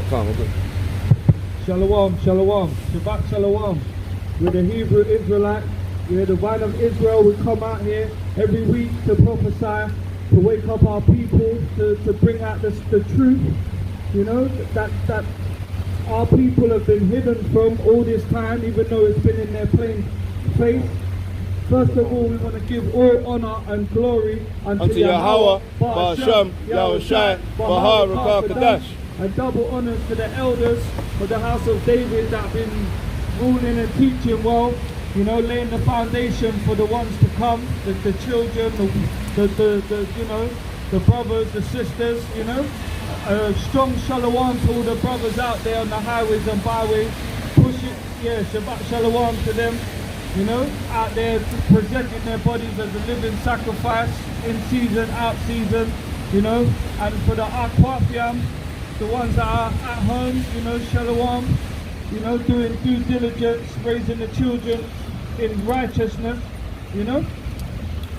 Calm, we're good. Shalom, shalom, Shabbat shalom. We're the Hebrew Israelite. We're the vine of Israel. We come out here every week to prophesy, to wake up our people, to bring out the truth. You know, that our people have been hidden from all this time, even though it's been in their plain face. First of all, we want to give all honor and glory unto Yahweh, Ba'ashem, Yahushai, Bahar, Rakah, and double honors to the elders of the house of David that have been ruling and teaching well, you know, laying the foundation for the ones to come, the children, the you know, the brothers, the sisters, you know. Strong shalom to all the brothers out there on the highways and byways. Push it, yeah, Shabbat shalom to them, you know, out there presenting their bodies as a living sacrifice, in season, out season, you know. And for the Akwafiam, the ones that are at home, you know, shalom, you know, doing due diligence, raising the children in righteousness, you know.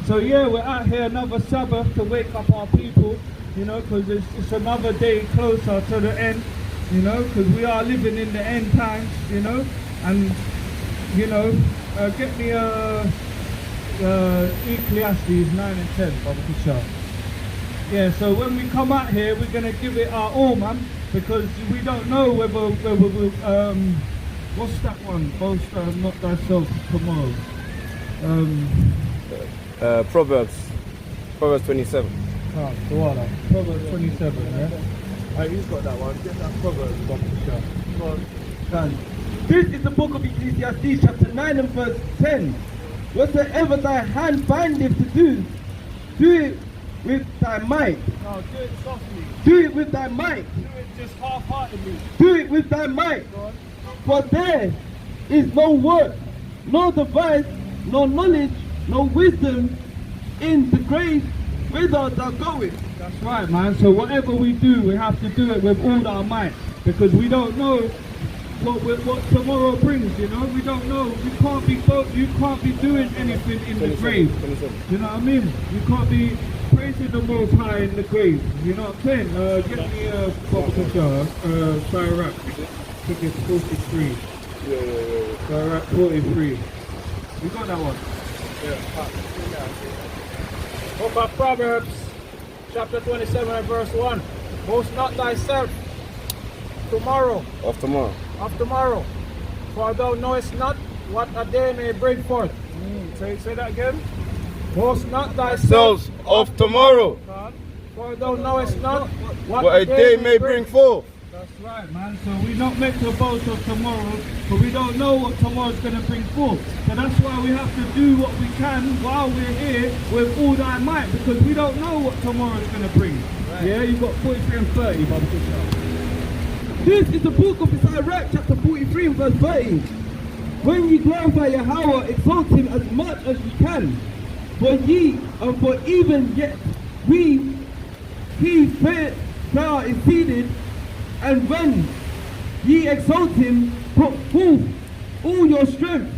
So yeah, we're out here another Sabbath to wake up our people, you know, because it's another day closer to the end, you know, because we are living in the end times, you know. And, you know, get me Ecclesiastes 9 and 10, Baba Kishar. Yeah, so when we come out here, we're going to give it our all, man, because we don't know whether we'll, what's that one? Boast not thyself tomorrow. Proverbs 27. Ah, Proverbs 27, yeah? Alright, who's got that one? Get that Proverbs, Baba Kishar. Go on. This is the book of Ecclesiastes, chapter 9 and verse 10. Whatsoever thy hand findeth to do, do it with thy might. No, do it softly. Do it with thy might. Do it just half-heartedly. Do it with thy might. For there is no work, no device, no knowledge, no wisdom in the grave whither thou goest. That's right, man. So whatever we do, we have to do it with all our might, because we don't know what tomorrow brings, you know. We don't know. You can't be doing anything in the grave. 27. You know what I mean? You can't be praising the Most High in the grave. You know what I'm saying? Get me a Sirach. I think it's 43. Yeah. Sirach 43. You got that one? Yeah. Book of Proverbs, chapter 27 and verse 1. Boast not thyself tomorrow. Of tomorrow. For thou knowest not what a day may bring forth. Say that again. Boast not thyself Selves of tomorrow. For thou knowest not What a day may bring forth. That's right, man. So we're not meant to boast of tomorrow, but we don't know what tomorrow's going to bring forth. So that's why we have to do what we can while we're here with all our might, because we don't know what tomorrow's going to bring. Right. Yeah, you've got 43 and 30, Baba Kishar. This is the book of Sirach, chapter 43 and verse 30. When ye glorify Yahweh, exalt him as much as ye can. For ye, and for even yet he fair is seated, and when ye exalt him, put forth all your strength.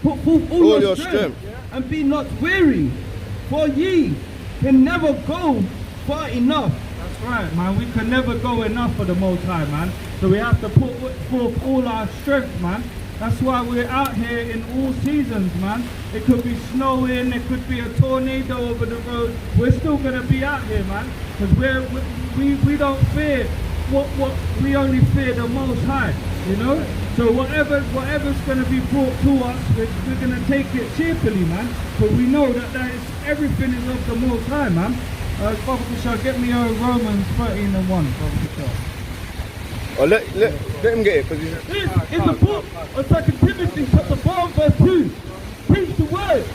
Put forth all your strength. And be not weary, for ye can never go far enough. That's right, man. We can never go enough for the Most High, man. So we have to put forth all our strength, man. That's why we're out here in all seasons, man. It could be snowing, it could be a tornado over the road. We're still gonna be out here, man, because we don't fear what we only fear the Most High, you know. So whatever's gonna be brought to us, we're gonna take it cheerfully, man. But we know that everything is of the Most High, man. Baba Kishar, get me Romans 13 and 1, Baba Kishar. Oh, let him get it, because he's... This is the book of 2 Timothy, chapter 4, verse 2. Preach the word.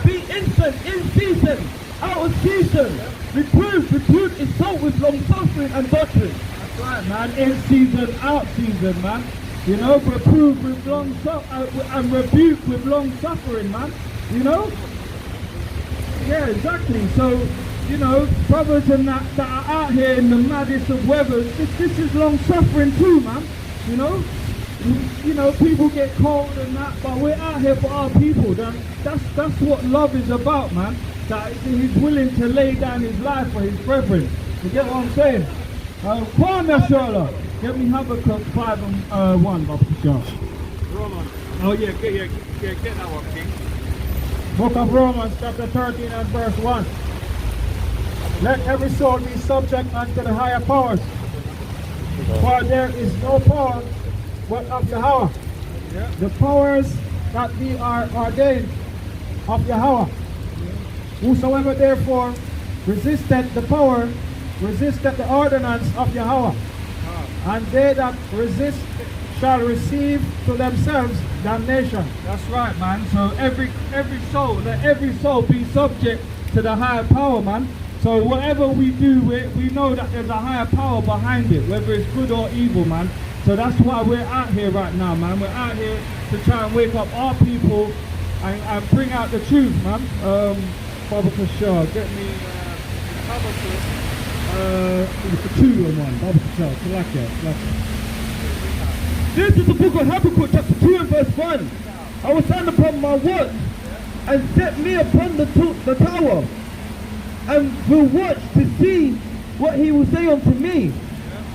Be instant, in season, out of season. Reprove is taught with long suffering and doctrine. That's right, man. In season, out season, man. You know, reprove with long suffering and rebuke with long suffering, man. You know? Yeah, exactly. So, you know, brothers and that are out here in the maddest of weathers, this is long suffering too, man. You know, people get cold and that, but we're out here for our people. That's what love is about, man. That he's willing to lay down his life for his brethren. You get what I'm saying? Kwame Shola. Get me Habakkuk 5 and 1, Bob Shaw. Romans. Oh yeah, get that one, King. Book of Romans, chapter 13 and verse 1. Let every soul be subject unto the higher powers. For there is no power but of Yahweh. The powers that be are ordained of Yahweh. Whosoever therefore resisted the power, resisted the ordinance of Yahweh. And they that resist shall receive to themselves damnation. That's right, man. So every soul, let every soul be subject to the higher power, man. So whatever we do, we know that there's a higher power behind it, whether it's good or evil, man. So that's why we're out here right now, man. We're out here to try and wake up our people and bring out the truth, man. Baba Kashar, get me Habakkuk 2 and 1. Baba Kashar, Salakia. This is the book of Habakkuk, chapter 2 and verse 1. I will stand upon my watch and set me upon the tower, and will watch to see what he will say unto me,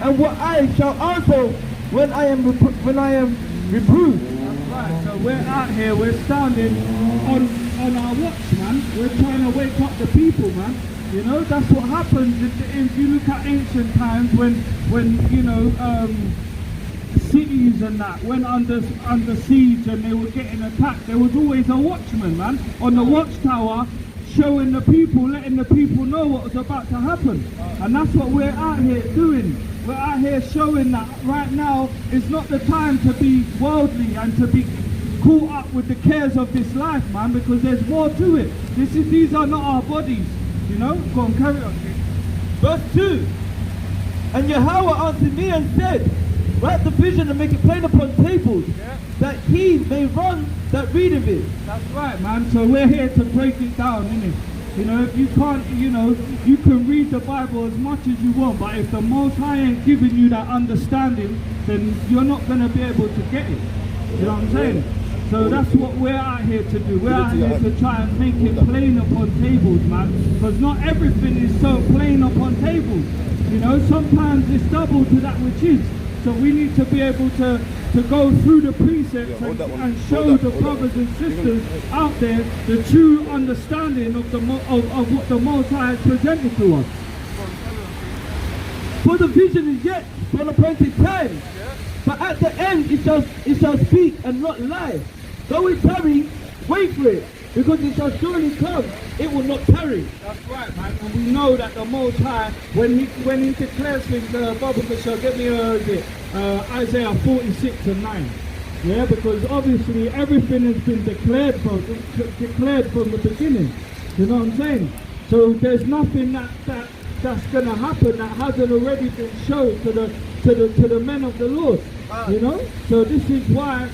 and what I shall answer when I am reproved. That's right. So we're out here, we're standing on our watch, man. We're trying to wake up the people, man. You know, that's what happens if you look at ancient times when you know, cities and that went under siege and they were getting attacked. There was always a watchman, man, on the watchtower, showing the people, letting the people know what was about to happen. And that's what we're out here doing. We're out here showing that right now is not the time to be worldly and to be caught up with the cares of this life, man, because there's more to it. These are not our bodies, you know. Go on, carry on. Verse 2. And Yahweh answered me and said, write the vision and make it plain upon tables, that he may run that readeth it. That's right, man. So we're here to break it down, innit? You know, if you can't, you know, you can read the Bible as much as you want, but if the Most High ain't giving you that understanding, then you're not going to be able to get it. You know what I'm saying? So that's what we're out here to do. We're out here to try and make it plain upon tables, man. Because not everything is so plain upon tables. You know, sometimes it's double to that which is. So we need to be able to go through the precepts and show the brothers and sisters out there the true understanding of what the Most High has presented to us. For the vision is yet for an appointed time, but at the end it shall speak and not lie. Though it tarry, wait for it, because it shall surely come, it will not tarry. That's right, man. And we know that the Most High, when he declares things, Bible shall get me Isaiah 46 and 9. Yeah, because obviously everything has been declared from the beginning. You know what I'm saying? So there's nothing that's gonna happen that hasn't already been shown to the men of the Lord. You know? So this is why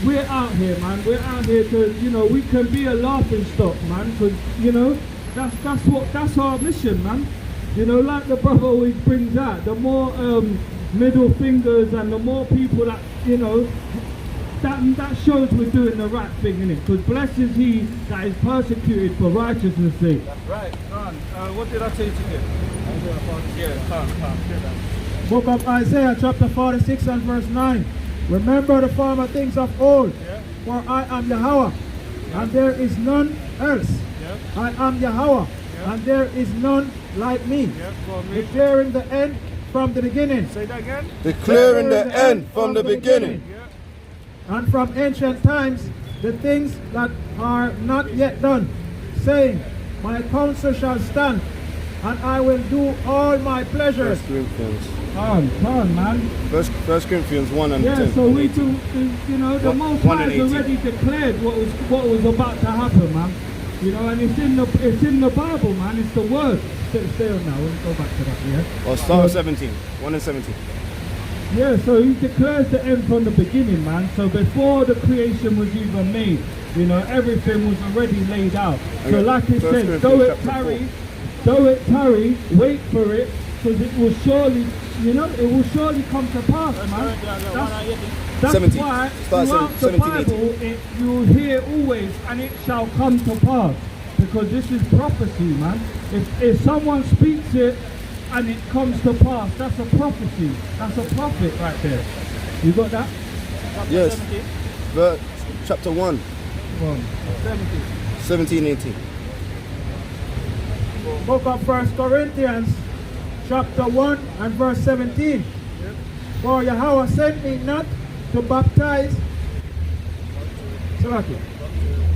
we're out here, man. We're out here to, you know, we can be a laughing stock, man, because, you know, that's our mission, man. You know, like the brother always brings out, the more middle fingers and the more people that, you know, that shows we're doing the right thing, innit? Because blessed is he that is persecuted for righteousness' sake. That's right. What did I tell you to do? Yeah, Book of Isaiah chapter 46 and verse 9. Remember the former things of old, for I am Yahweh, and there is none else. I am Yahweh, and there is none like me. Declaring the end from the beginning. Say that again. Declaring the end from the beginning. And from ancient times the things that are not yet done, saying, my counsel shall stand, and I will do all my pleasures. 1 Corinthians. Come on, man. 1 Corinthians 1 and 10. So we do, you know, the Most High has already declared what was about to happen, man. You know, and it's in the Bible, man. It's the word. Stay on now. We'll go back to that, yeah. Or start with 17. 1 and 17. Yeah, so he declares the end from the beginning, man. So before the creation was even made, you know, everything was already laid out. So like it says, though it tarry, wait for it, because it will surely, you know, it will surely come to pass, man. That's 17. why Start throughout the 17, Bible, you will hear always, and it shall come to pass. Because this is prophecy, man. If someone speaks it, and it comes to pass. That's a prophecy. That's a prophet right there. You got that? Yes. Chapter 1, 17, 18. Book of 1 Corinthians, chapter 1 and verse 17. For Yahweh sent me not to baptize.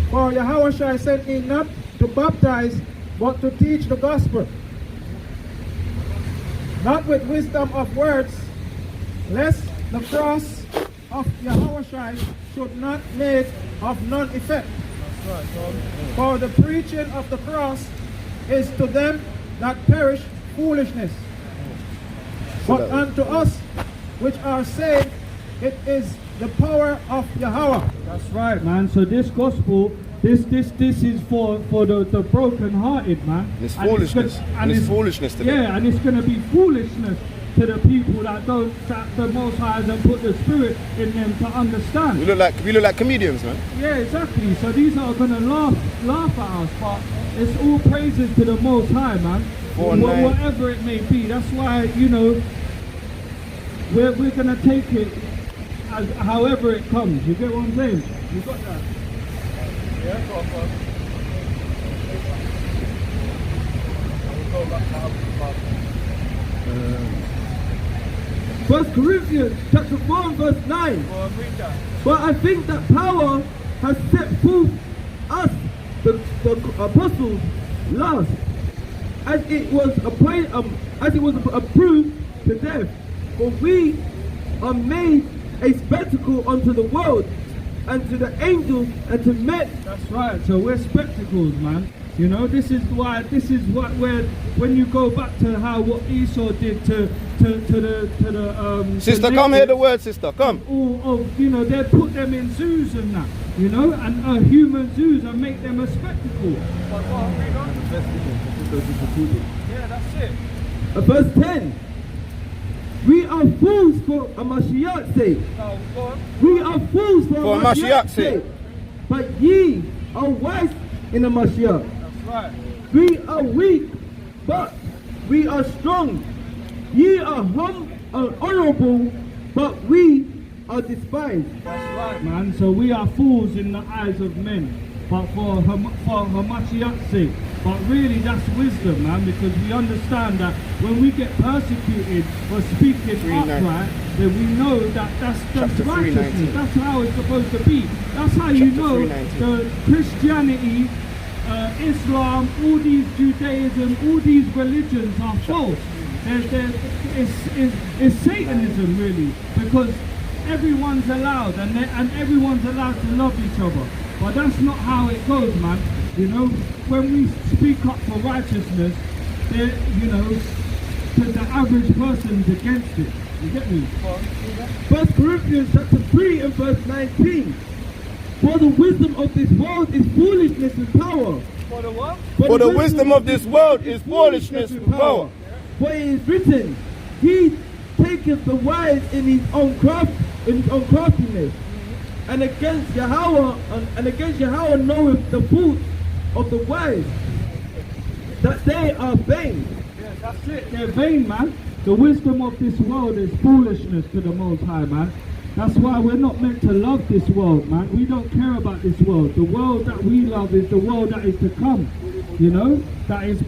For Yahweh shall sent me not to baptize, but to teach the gospel. Not with wisdom of words, lest the cross of Yahweh should not make of none effect. For the preaching of the cross is to them that perish foolishness. But unto us which are saved, it is the power of Yahweh. That's right, man. So this gospel, this is for the broken-hearted, man. And it's foolishness. And it's foolishness to them. Yeah, and it's going to be foolishness to the people that the Most High hasn't put the Spirit in them to understand. We look like comedians, man. Yeah, exactly. So these are going to laugh at us, but it's all praises to the Most High, man. Whatever it may be. That's why, you know, we're going to take it as however it comes. You get what I'm saying? You got that? Yeah, go on. First Corinthians chapter 1 verse 9. But I think that power has set forth us, the apostles, last, as it was approved to death. For we are made a spectacle unto the world, and to the angels, and to men. That's right. So we're spectacles, man. You know, this is what when you go back to what Esau did to the sister, come hear the word, sister, come. You know, they put them in zoos and that, you know, and human zoos, and make them a spectacle. Yeah, that's it. Verse 10. We are fools for a Mashiach's sake. We are fools for a Mashiach's sake. But ye are wise in a Mashiach. That's right. We are weak, but we are strong. Ye are honorable, but we are despised. That's right, man. So we are fools in the eyes of men, but for Hamashiach's sake. But really, that's wisdom, man, because we understand that when we get persecuted for speaking upright, then we know that that's righteousness. That's how it's supposed to be. That's how you know the Christianity, Islam, all these Judaism, all these religions are false. It's Satanism, really, because everyone's allowed and everyone's allowed to love each other. But that's not how it goes, man. You know, when we speak up for righteousness, you know, the average person's against it. You get me? 1 Corinthians chapter 3 and verse 19. For the wisdom of this world is foolishness and power. For the what? For the wisdom of this world is foolishness and power. For it is written, He taketh the wise in his own craftiness. And against Yahweh knoweth the foot of the wise, that they are vain. Yeah, that's it. They're vain, man. The wisdom of this world is foolishness to the Most High, man. That's why we're not meant to love this world, man. We don't care about this world. The world that we love is the world that is to come. You know, that is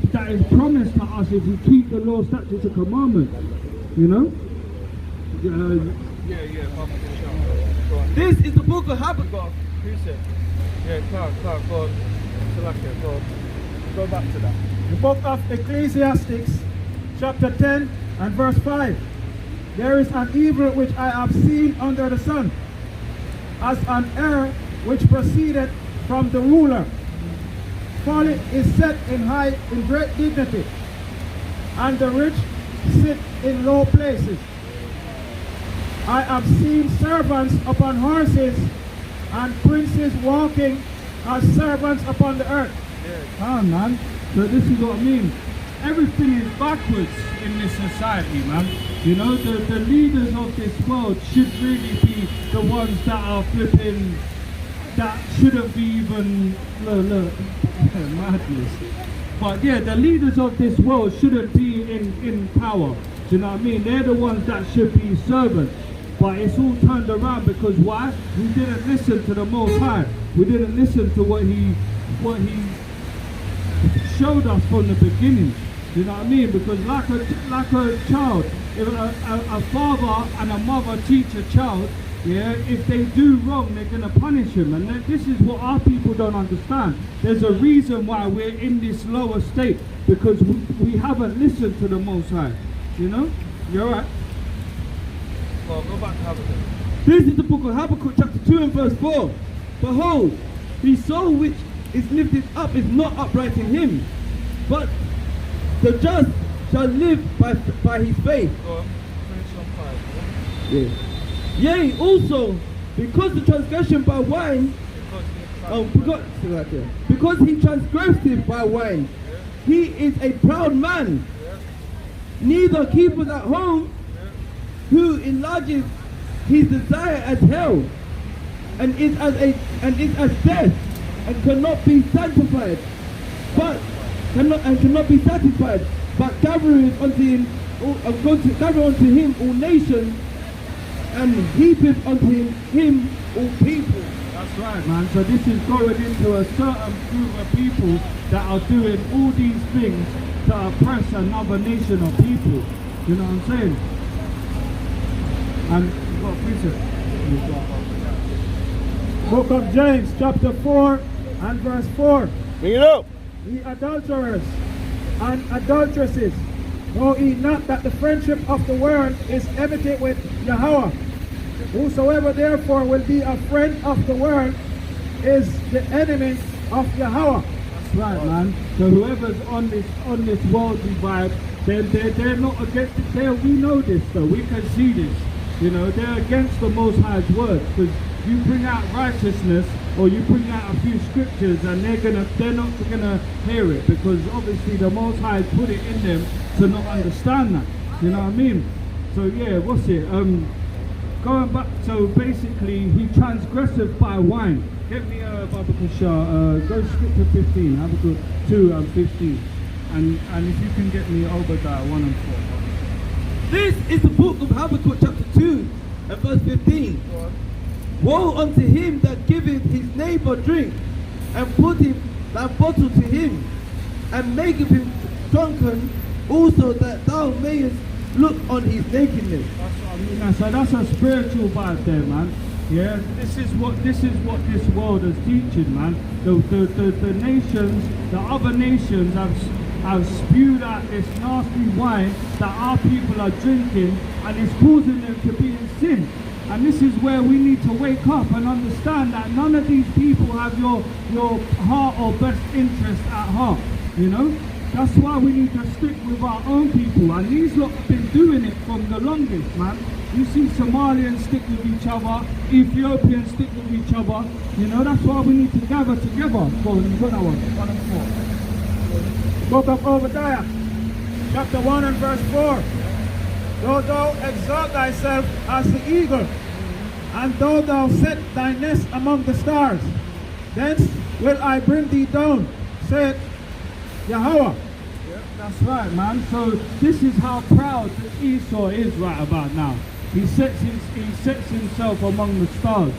promised to us if we keep the law, statutes, and commandments. You know. This is the book of Habakkuk. Who said? Yeah, Clark, go on. Salakia, go on. Go back to that. The book of Ecclesiastes, chapter 10 and verse 5. There is an evil which I have seen under the sun, as an error which proceeded from the ruler. Folly is set in great dignity, and the rich sit in low places. I have seen servants upon horses, and princes walking as servants upon the earth. Ah, man. So this is what I mean. Everything is backwards in this society, man. You know, the leaders of this world should really be the ones that are flipping, that shouldn't be even, look, madness. But yeah, the leaders of this world shouldn't be in power. Do you know what I mean? They're the ones that should be servants. But it's all turned around because why? We didn't listen to the Most High. We didn't listen to what he showed us from the beginning. Do you know what I mean? Because like a child, if a father and a mother teach a child, yeah, if they do wrong, they're going to punish him. And this is what our people don't understand. There's a reason why we're in this lower state, because we haven't listened to the Most High. You know? You're right. Well, go back to Habakkuk. This is the book of Habakkuk, chapter 2 and verse 4. Behold, the soul which is lifted up is not upright in him, but the just shall live by his faith. Go on, finish on 5. Yeah. Yea, also, because the transgression by wine, because he transgresseth by wine, he is a proud man, neither keepeth at home, who enlarges his desire as hell, and is as death, and cannot be sanctified, but cannot be satisfied, but gathereth unto him all nations, and heapeth unto him all people. That's right, man. So this is going into a certain group of people that are doing all these things to oppress another nation of people. You know what I'm saying? And you've got a precept. Book of James, chapter 4 and verse 4. Bring it up. Ye adulterers and adulteresses, know ye not that the friendship of the world is enmity with Yahweh? Whosoever therefore will be a friend of the world is the enemy of Yahweh. That's right, man. So whoever's on this worldly vibe, they're not against it. We know this though. We can see this. You know, they're against the Most High's word, because you bring out righteousness or you bring out a few scriptures and they're not gonna hear it, because obviously the Most High put it in them to not understand that. You know what I mean? So yeah, what's it? Going back, so basically he transgresseth by wine. Get me a Habakkuk, go scripture 15, Habakkuk 2 and 15, and if you can get me Obadiah 1 and 4. This is the book of Habakkuk, chapter 2 and verse 15. Woe unto him that giveth his neighbor drink, and putteth that bottle to him, and maketh him drunken, also that thou mayest look on his nakedness. That's what I mean. So that's a spiritual vibe there, man. Yeah, this is what this world is teaching, man. The nations, the other nations have spewed out this nasty wine that our people are drinking, and it's causing them to be in sin. And this is where we need to wake up and understand that none of these people have your heart or best interest at heart. You know, that's why we need to stick with our own people. And these lot have been doing it from the longest, man. You see Somalians stick with each other, Ethiopians stick with each other. You know, that's why we need to gather together. Go on, you got that one. 1 and 4. Book of Obadiah, chapter 1 and verse 4. Though thou exalt thyself as the eagle, and though thou set thy nest among the stars, thence will I bring thee down, saith Yahweh. Yeah, that's right, man. So this is how proud Esau is right about now. He sets himself among the stars.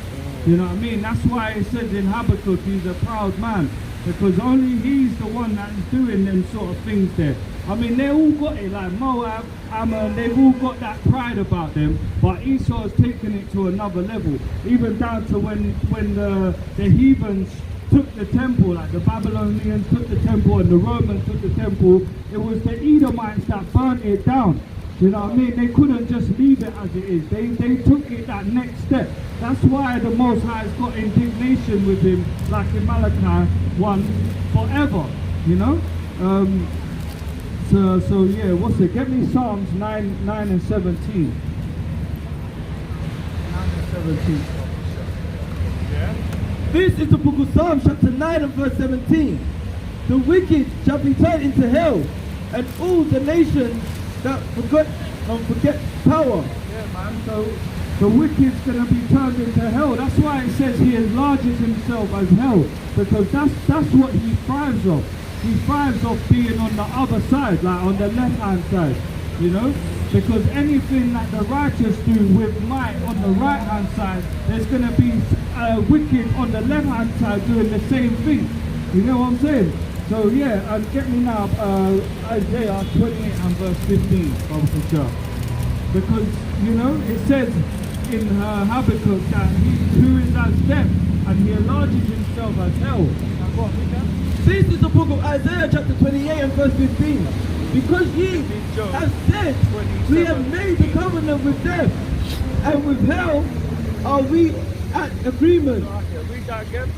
You know what I mean? That's why it says in Habakkuk he's a proud man, because only he's the one that is doing them sort of things there. I mean, they all got it, like Moab, Ammon, they've all got that pride about them, but Esau has taken it to another level, even down to when the heathens took the temple, like the Babylonians took the temple and the Romans took the temple. It was the Edomites that burnt it down. You know what I mean? They couldn't just leave it as it is. They took it that next step. That's why the Most High has got indignation with him, like in Malachi 1, forever. You know? So yeah, what's it? Get me Psalms 9 and 17. 9 and 17. Yeah. This is the book of Psalms, chapter 9 and verse 17. The wicked shall be turned into hell, and all the nations that forget power. Yeah, man. So the wicked's going to be turned into hell. That's why it says he enlarges himself as hell, because that's what he thrives on. he thrives off being on the other side, like on the left-hand side, you know? Because anything that the righteous do with might on the right-hand side, there's going to be wicked on the left-hand side doing the same thing. You know what I'm saying? So yeah, and get me now Isaiah 28 and verse 15, Brother Kushar. Because, you know, it says in Habakkuk that he who is as death, and he enlarges himself as hell. Now go on, read that. This is the book of Isaiah chapter 28 and verse 15. Because ye have said, we have made a covenant with death, and with hell are we at agreement. Read that again.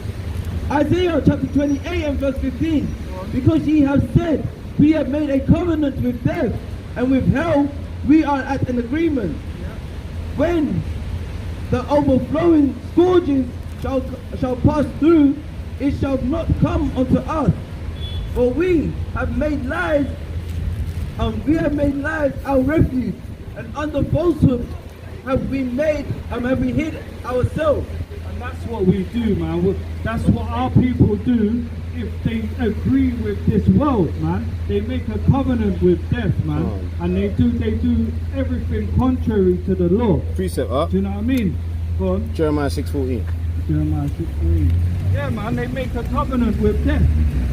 Isaiah chapter 28 and verse 15. Because ye have said, we have made a covenant with death, and with hell we are at an agreement. When the overflowing scourges shall pass through, it shall not come unto us. For we have made lies our refuge, and under falsehood have we hid ourselves. And that's what we do, man. That's what our people do if they agree with this world, man. They make a covenant with death, man. And they do everything contrary to the law. Precept up. Do you know what I mean? Go on. Jeremiah 6:14. Jeremiah 6:14. Yeah, man, they make a covenant with death.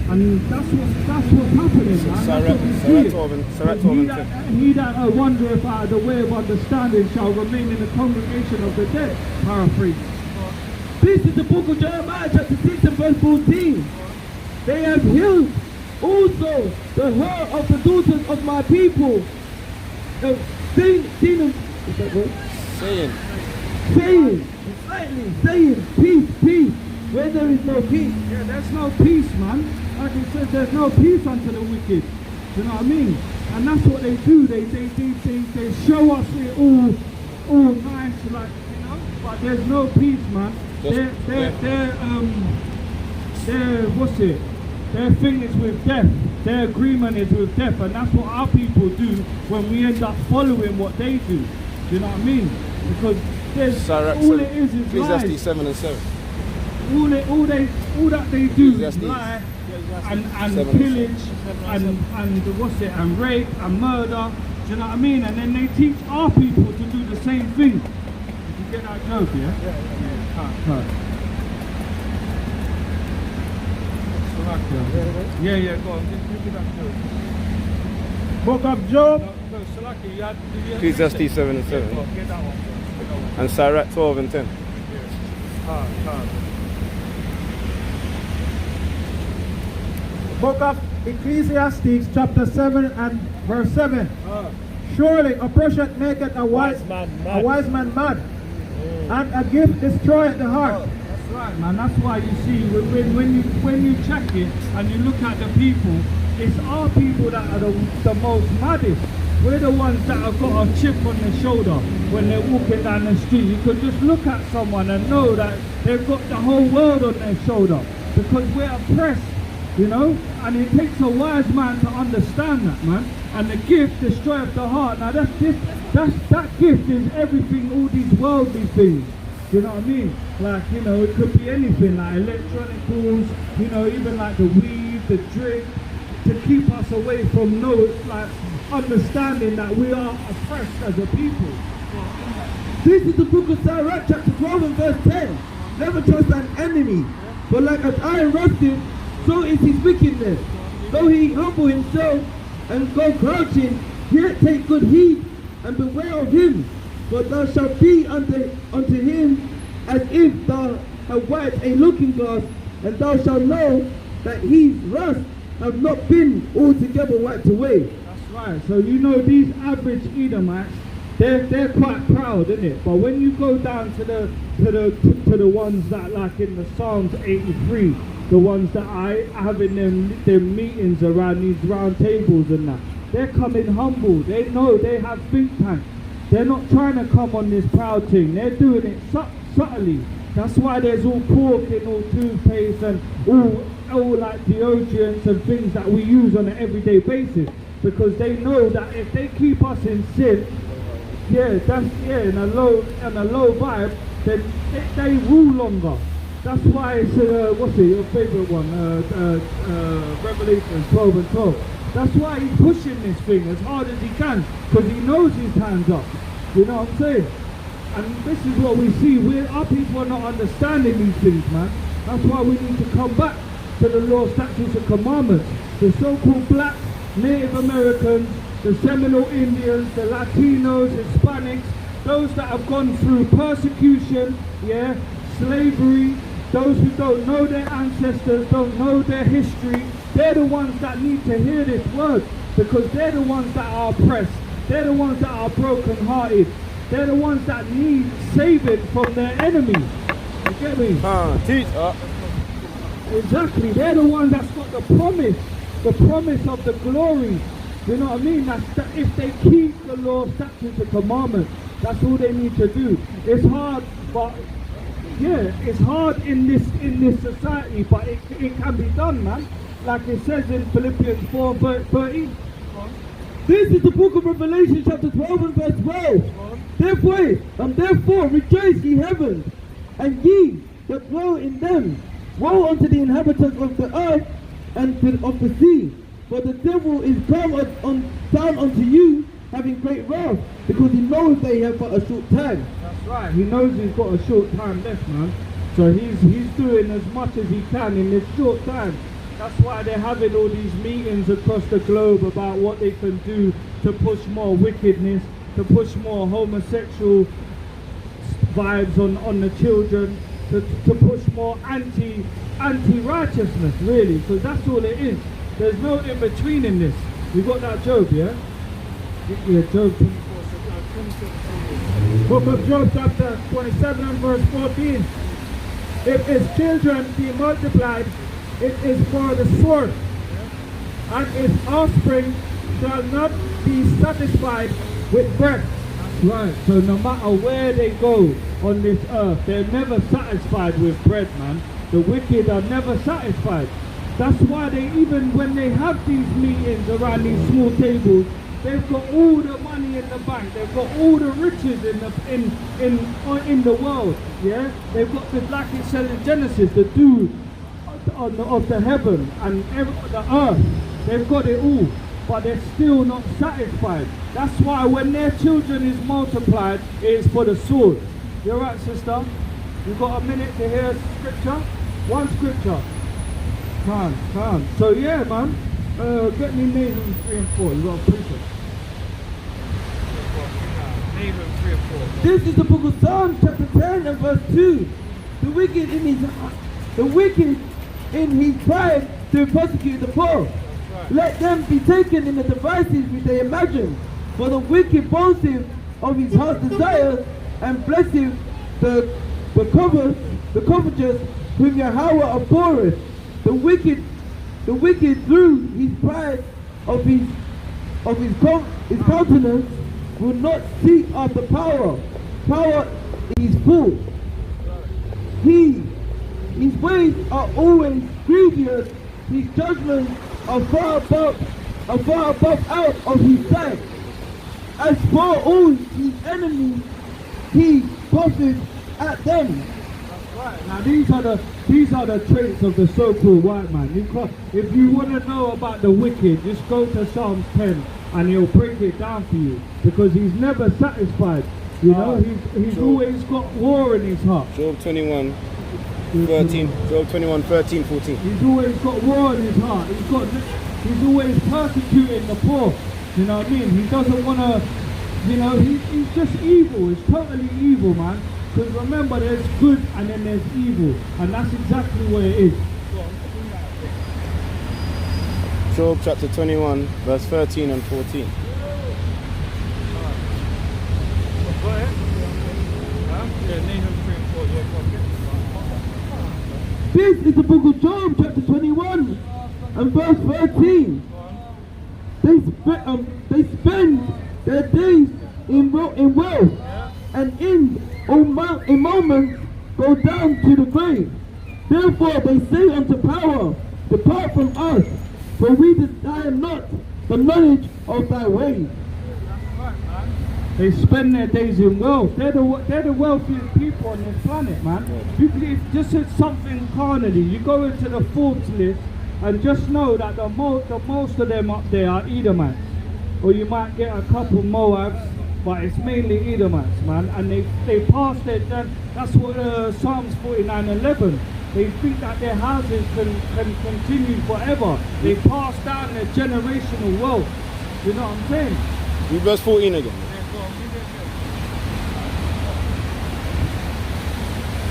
And that's what's happening, man. He that wandereth out of the way of understanding shall remain in the congregation of the dead. Paraphrase. This is the book of Jeremiah chapter 6 and verse 14. They have healed also the hair of the daughters of my people. Saying, peace, peace, where there is no peace. Yeah, there's no peace, man. Like it says, there's no peace unto the wicked. You know what I mean? And that's what they do. They show us it all nice, like, you know. But there's no peace, man. Their thing is with death. Their agreement is with death, and that's what our people do when we end up following what they do. Do you know what I mean? Because all it is lies. Ecclesiastes 7 and 7. All that they do is lie and pillage and rape and murder. Do you know what I mean? And then they teach our people to do the same thing. You get that joke, yeah? Yeah, go on. Just give me that joke. Book of Job. No, Salaki, you had Ecclesiastes 7 and 7. Get that one. And Sirach 12 and 10. Book of Ecclesiastes chapter 7 and verse 7. Surely oppression maketh a wise man mad, and a gift destroyeth the heart. That's right, man. That's why you see when you check it and you look at the people, it's our people that are the most maddest. We're the ones that have got a chip on their shoulder when they're walking down the street. You could just look at someone and know that they've got the whole world on their shoulder because we're oppressed, you know. And it takes a wise man to understand that, man. And the gift destroyeth the heart. Now that gift is everything, all these worldly things. You know what I mean? Like, you know, it could be anything like electronic tools, you know, even like the weed, the drink, to keep us away from understanding that we are oppressed as a people. This is the book of Sirach chapter 12 and verse 10. Never trust an enemy, but like as iron rusted, so is his wickedness. Though he humble himself and go crouching, yet take good heed and beware of him. For thou shalt be unto him as if thou had wiped a looking glass, and thou shalt know that his rust have not been altogether wiped away. That's right. So you know these average Edomites, they're quite proud, isn't it? But when you go down to the ones that, like in the Psalms 83, the ones that I have in them meetings around these round tables and that, they're coming humble. They know they have think tanks. They're not trying to come on this proud thing. They're doing it subtly. That's why there's all pork in all toothpaste and all like deodorants and things that we use on an everyday basis, because they know that if they keep us in sin, in a low vibe, then they rule longer. That's why it's, what's it, your favourite one, Revelation 12 and 12. That's why he's pushing this thing as hard as he can, because he knows his time's up. You know what I'm saying? And this is what we see. Our people are not understanding these things, man. That's why we need to come back to the law, statutes and commandments. The so-called black Native Americans, the Seminole Indians, the Latinos, Hispanics, those that have gone through persecution, yeah, slavery, those who don't know their ancestors, don't know their history, they're the ones that need to hear this word, because they're the ones that are oppressed, they're the ones that are broken-hearted, they're the ones that need saving from their enemies. You get me? Teach. Exactly, they're the ones that's got the promise of the glory. You know what I mean? That if they keep the law, statutes and commandments, that's all they need to do. It's hard, but yeah, it's hard in this society, but it can be done, man. Like it says in Philippians 4:13. This is the book of Revelation chapter 12 and verse 12. Therefore rejoice ye heavens, and ye that dwell in them. Woe unto the inhabitants of the earth and of the sea, for the devil is come down unto you, having great wrath, because he knows they have but a short time. That's right, he knows he's got a short time left, man. So he's doing as much as he can in this short time. That's why they're having all these meetings across the globe about what they can do to push more wickedness, to push more homosexual vibes on the children, to push more anti-righteousness, really, because that's all it is. There's no in between in this. We got that Job, yeah? Yeah, Job 24. Book of Job chapter 27 and verse 14. If his children be multiplied, it is for the sword, and his offspring shall not be satisfied with bread. Right, so no matter where they go on this earth, they're never satisfied with bread, man. The wicked are never satisfied. That's why they, even when they have these meetings around these small tables, they've got all the money in the bank, they've got all the riches in the world, yeah? They've got the, like it says in Genesis, the dew of the heaven and the earth. They've got it all, but they're still not satisfied. That's why when their children is multiplied, it is for the sword. You're right, sister? You've got a minute to hear scripture? One scripture. Come on. So yeah, man, get me Nahum 3 and 4. You got a preacher. Nahum 3 and 4. This is the book of Psalms chapter 10 and verse 2. The wicked in his pride to persecute the poor. Right. Let them be taken in the devices which they imagine. For the wicked boasteth of his heart's desires, and blesseth the covetous whom Yahweh abhorreth. The wicked through his pride of his countenance will not seek after power. Power is full. His ways are always grievous. His judgments are far above out of his sight. As for all his enemies, he puffeth at them. Right. Now these are the traits of the so-called white man. If you want to know about the wicked, just go to Psalms 10 and he'll break it down for you, because he's never satisfied. You know, he's always got war in his heart. Job 21, 13, 14. He's always got war in his heart. He's always persecuting the poor. You know what I mean? He doesn't want to, he's just evil. He's totally evil, man. Because remember, there's good and then there's evil. And that's exactly what it is. Job chapter 21, verse 13 and 14. Go ahead. Nahum 3 and 4. This is the book of Job, chapter 21, and verse 13. They spend their days in wealth, and in moments go down to the grave. Therefore they say unto power, depart from us, for we desire not the knowledge of thy ways. They spend their days in wealth. They're the wealthiest people on this planet, man. You believe just it's something carnally. You go into the Forbes list and just know that the most of them up there are Edomites. Or you might get a couple Moabs, but it's mainly Edomites, man. And they pass their, that's what Psalms 49:11. They think that their houses can continue forever. They pass down their generational wealth. You know what I'm saying? Read verse 14 again.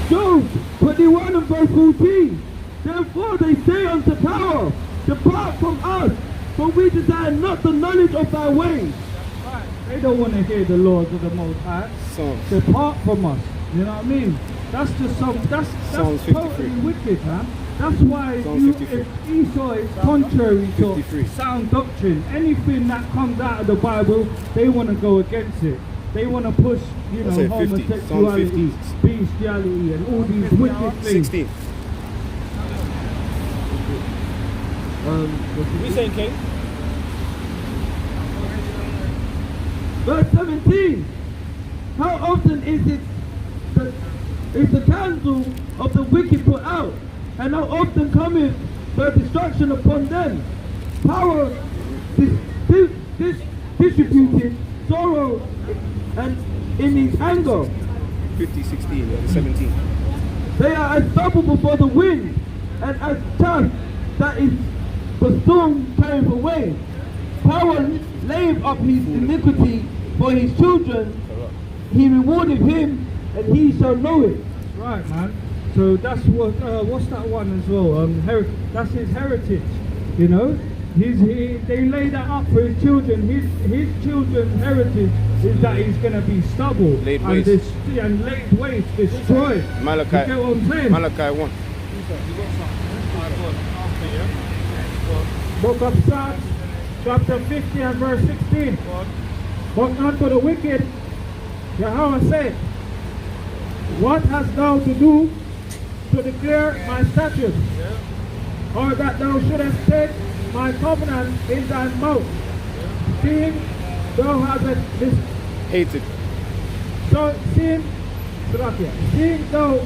Job 21 and verse 14. Therefore they say unto power, depart from us, for we desire not the knowledge of thy ways. Right. They don't want to hear the laws of the Most High. Psalms. Depart from us. You know what I mean? That's just that's Psalms totally 53. wicked, man. That's why Psalms if Esau is contrary to 53. sound doctrine. Anything that comes out of the Bible, they want to go against it. They want to push, you know, I said 50. homosexuality, Psalms 50. bestiality, and all these wicked things. 16. We saying, King? Verse 17. How often is the candle of the wicked put out, and how often cometh the destruction upon them? Power distributed sorrow and in his anger. 50, 16, and 17. They are as stubble before the wind, and as chaff that is the storm carried away. Power layeth up his iniquity for his children. He rewarded him, and he shall know it. That's right, man. So that's what's that one as well? That's his heritage. You know, they lay that up for his children. His children's heritage is that he's going to be stubble Laid and waste. laid waste, destroyed. Malachi. You get what I'm saying? Malachi 1. Book of Psalms, chapter 50 and verse 16. But unto the wicked, Yahweh said, what hast thou to do to declare my statutes? Or that thou shouldest take my covenant in thy mouth, seeing thou hast this. Hated. So seeing thou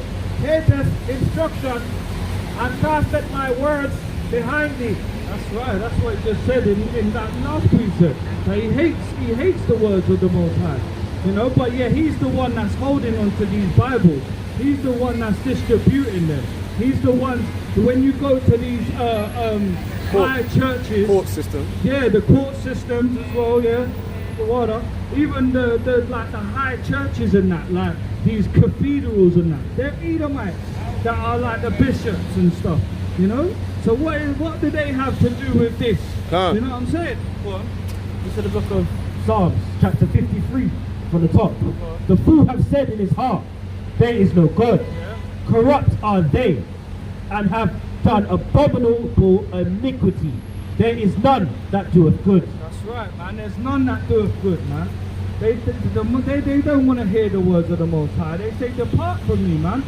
hatest instruction and castest my words behind thee. That's right, that's what it just said in that last precept. That he hates the words of the Most High. You know, but yeah, he's the one that's holding on to these Bibles. He's the one that's distributing them. He's the one, when you go to these high churches. Court system. Yeah, the court systems as well, yeah. The water. Even the high churches and that, like these cathedrals and that. They're Edomites that are like the bishops and stuff, you know? So what do they have to do with this? Come. You know what I'm saying? Go on. This is the book of Psalms, chapter 53, from the top. The fool have said in his heart, there is no God. Corrupt are they, and have done abominable iniquity. There is none that doeth good. That's right, man. There's none that doeth good, man. They don't want to hear the words of the Most High. They say, depart from me, man.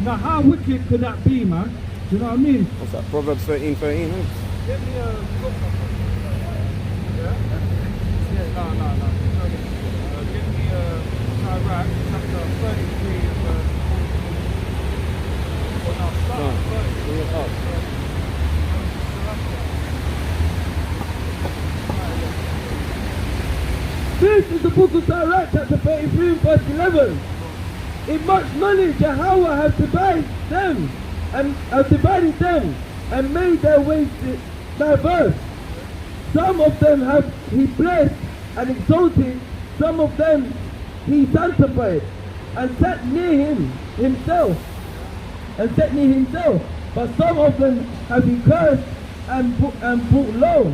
Now, how wicked could that be, man? Do you know what I mean? What's that? Proverbs 13, 13, huh? Give me a book. Yeah? No. Give me Iraq, chapter 33 and verse. Well, now start at 30. Bring it up. This is the book of Sirach, chapter 33, verse 11. In much knowledge Yahweh has divided them, and made their ways diverse. Some of them have he blessed and exalted, some of them he sanctified, and set near himself. But some of them have he cursed and brought low,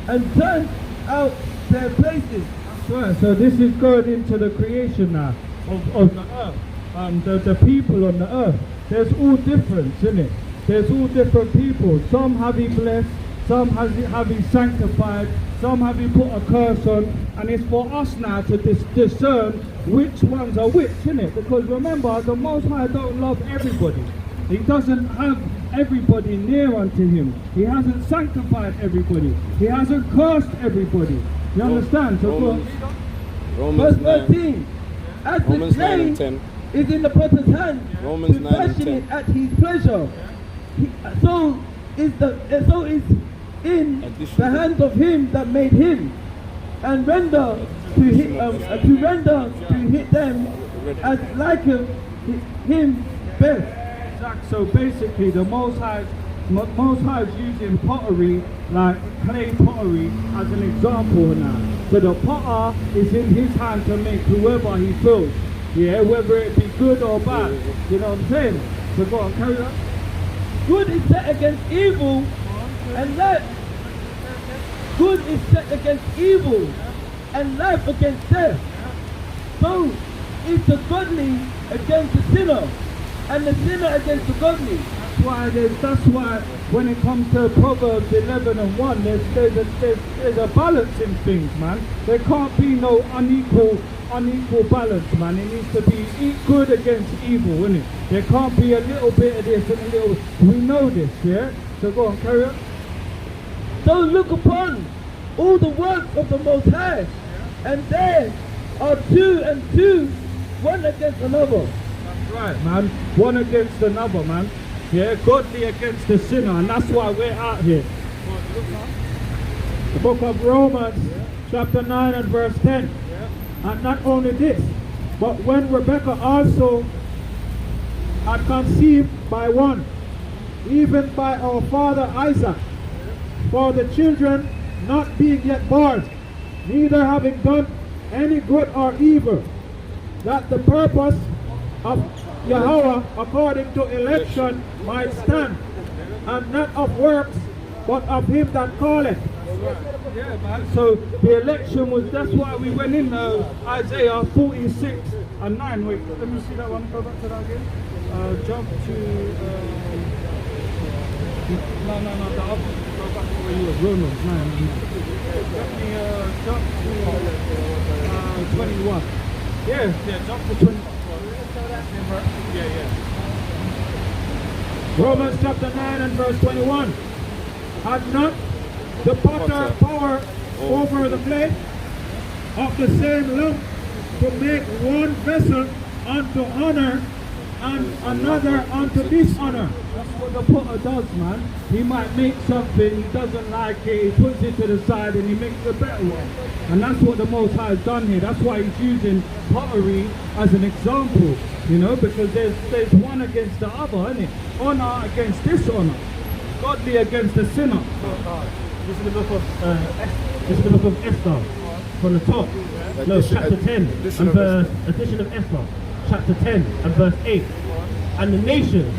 and turned out their places. Right, so this is going into the creation now of the earth, the people on the earth. There's all difference in it. There's all different people. Some have he blessed, some have he sanctified, some have he put a curse on, and it's for us now to discern which ones are which, innit? Because remember, the Most High don't love everybody. He doesn't have everybody near unto him. He hasn't sanctified everybody. He hasn't cursed everybody. You understand? So Romans Verse 9. 13. As the Romans 9 clay and 10. is in the potter's hand Romans to 9 and fashion 10. it at his pleasure, so is in Addition. the hands of him that made him, and render to them as like him best. So basically, the Most High is using pottery, like clay pottery, as an example now. So the potter is in his hand to make whoever he feels, yeah, whether it be good or bad. You know what I'm saying? So go on, carry on. Good is set against evil, and life. Good is set against evil, and life against death. So is the godly against the sinner, and the sinner against the godly. That's why when it comes to Proverbs 11 and 1, there's a balance in things, man. There can't be no unequal balance, man. It needs to be good against evil, innit? There can't be a little bit of this and a little. We know this, yeah. So go on, carry on. So look upon all the works of the Most High, and there are two and two, one against another. That's right, man. One against another, man. Yeah, godly against the sinner, and that's why we're out here. The book of Romans, chapter 9 and verse 10. And not only this, but when Rebekah also had conceived by one, even by our father Isaac, for the children not being yet born, neither having done any good or evil, that the purpose of Yahweh according to election might stand, and not of works, but of him that calleth. Yeah, man. So the election was, that's why we went in Isaiah 46 and 9. Wait, let me see that one. Go back to that again. Jump to no, the other. Go back to where you were. Romans 9. Let me jump to 21. Yeah, jump to 21. Yeah. Romans chapter 9 and verse 21. Had not the potter power over the clay of the same lump to make one vessel unto honor and another unto dishonor? That's what the potter does, man. He might make something, he doesn't like it, he puts it to the side and he makes a better one. And that's what the Most High has done here. That's why he's using pottery as an example, you know, because there's one against the other, isn't it? Honor against dishonor, godly against the sinner. This is the book of Esther from the top. No, chapter 10 and verse, edition of Esther, chapter 10 and verse 8. And the nations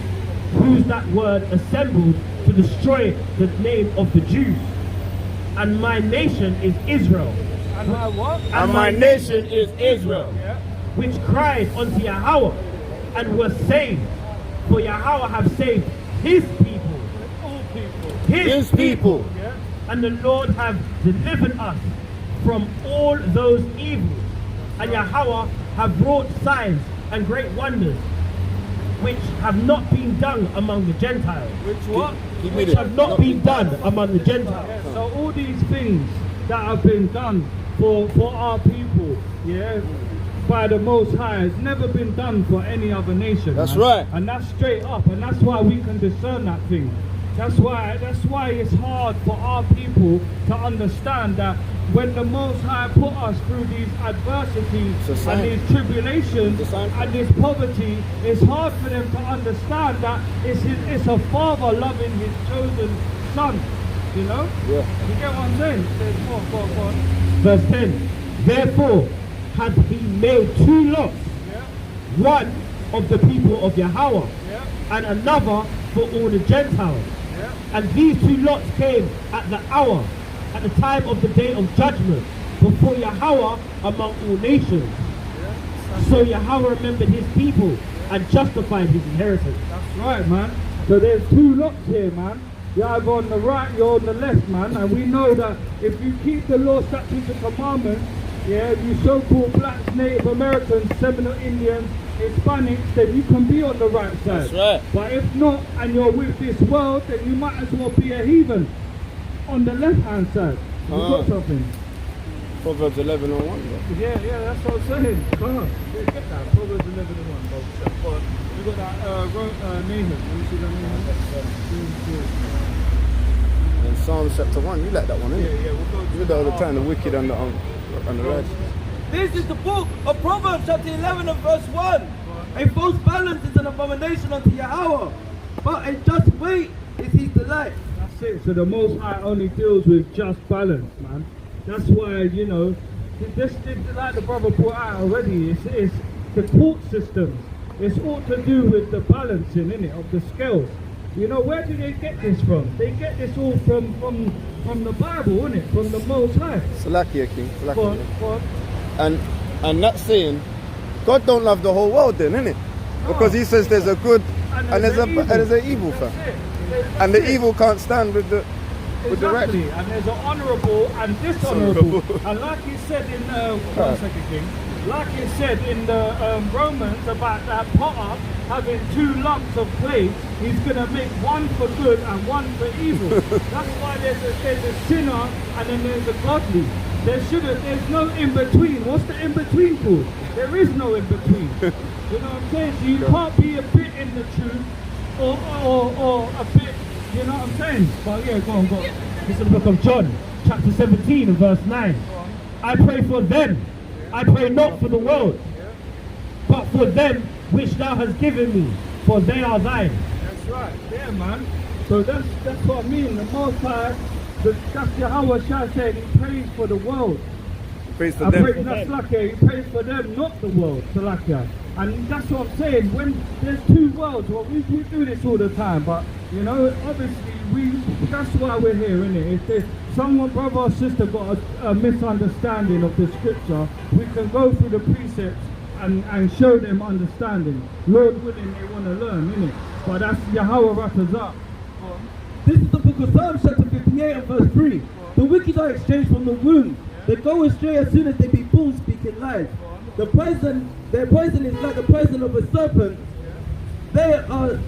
whose that word assembled to destroy the name of the Jews. And my nation is Israel. And my what? And my nation is Israel. Which cried unto Yahweh and was saved. For Yahweh have saved his people. His people. And the Lord have delivered us from all those evils. And Yahweh have wrought signs and great wonders, which have not been done among the Gentiles. Which what? Which have not been done among the Gentiles. So all these things that have been done for our people, by the Most High, has never been done for any other nation. That's man. right. And that's straight up, and that's why we can discern that thing. That's why it's hard for our people to understand that when the Most High put us through these adversities and these tribulations and this poverty, it's hard for them to understand that it's a father loving his chosen son. You know? Yeah. You get what I'm saying? There's more. Go on. Verse 10. Therefore hath he made two lots, one of the people of Yahweh, and another for all the Gentiles. And these two lots came at the hour, at the time of the day of judgment, before Yahweh among all nations. So Yahweh remembered his people and justified his inheritance. That's right, man. So there's two lots here, man. You're either on the right, you're on the left, man. And we know that if you keep the law, statutes, and commandments, you so-called blacks, Native Americans, Seminole Indians, Hispanics, then you can be on the right side. That's right. But if not, and you're with this world, then you might as well be a heathen on the left-hand side. You got something? Proverbs 11 and 1. Bro. Yeah, that's what I'm saying. Come on, get that. Proverbs 11 and 1, bro. But we got that Nahum. Let me see that Nahum. And Psalms chapter 1, you like that one, innit? Yeah, we'll go You read that all the time, the wicked and the righteous. This is the book of Proverbs chapter 11 and verse 1. A false balance is an abomination unto Yahweh, but a just weight is his delight. That's it. So the Most High only deals with just balance, man. That's why, you know, this like the brother put out already, it's the court systems. It's all to do with the balancing, innit, of the scales. You know, where do they get this from? They get this all from the Bible, innit? From the Most High. Salakia, King. Salakia. But And that's saying, God don't love the whole world then, innit? Because he says there's a good and there's an evil, fam. And the evil can't stand with the exactly, and there's an honourable and dishonourable. And like he said in one second, King. Like it said in the Romans about that potter having two lumps of clay, he's going to make one for good and one for evil. That's why there's a sinner and then there's a godly. There's no in between. What's the in between called? There is no in between. You know what I'm saying? So you can't be a bit in the truth or a bit, you know what I'm saying? But yeah, go on. This is the book of John, chapter 17 and verse 9. I pray for them. I pray not for the world, but for them which thou hast given me, for they are thine. That's right, yeah, man. So that's what I mean. The Most High, that's Yahweh Shai said, he prays for the world. Praise for them. That's Salakia, he prays for them, not the world, Salakia. And that's what I'm saying, when there's two worlds, well, we do this all the time, but, you know, obviously, that's why we're here, innit? If there's someone, brother or sister, got a misunderstanding of the scripture, we can go through the precepts and show them understanding. Lord willing, they want to learn, innit? But that's Yahweh Ratazah. This is the book of Psalms chapter 58 and verse 3. The wicked are exchanged from the womb. They go astray as soon as they be born, speaking lies. Their poison is like the poison of a serpent. They are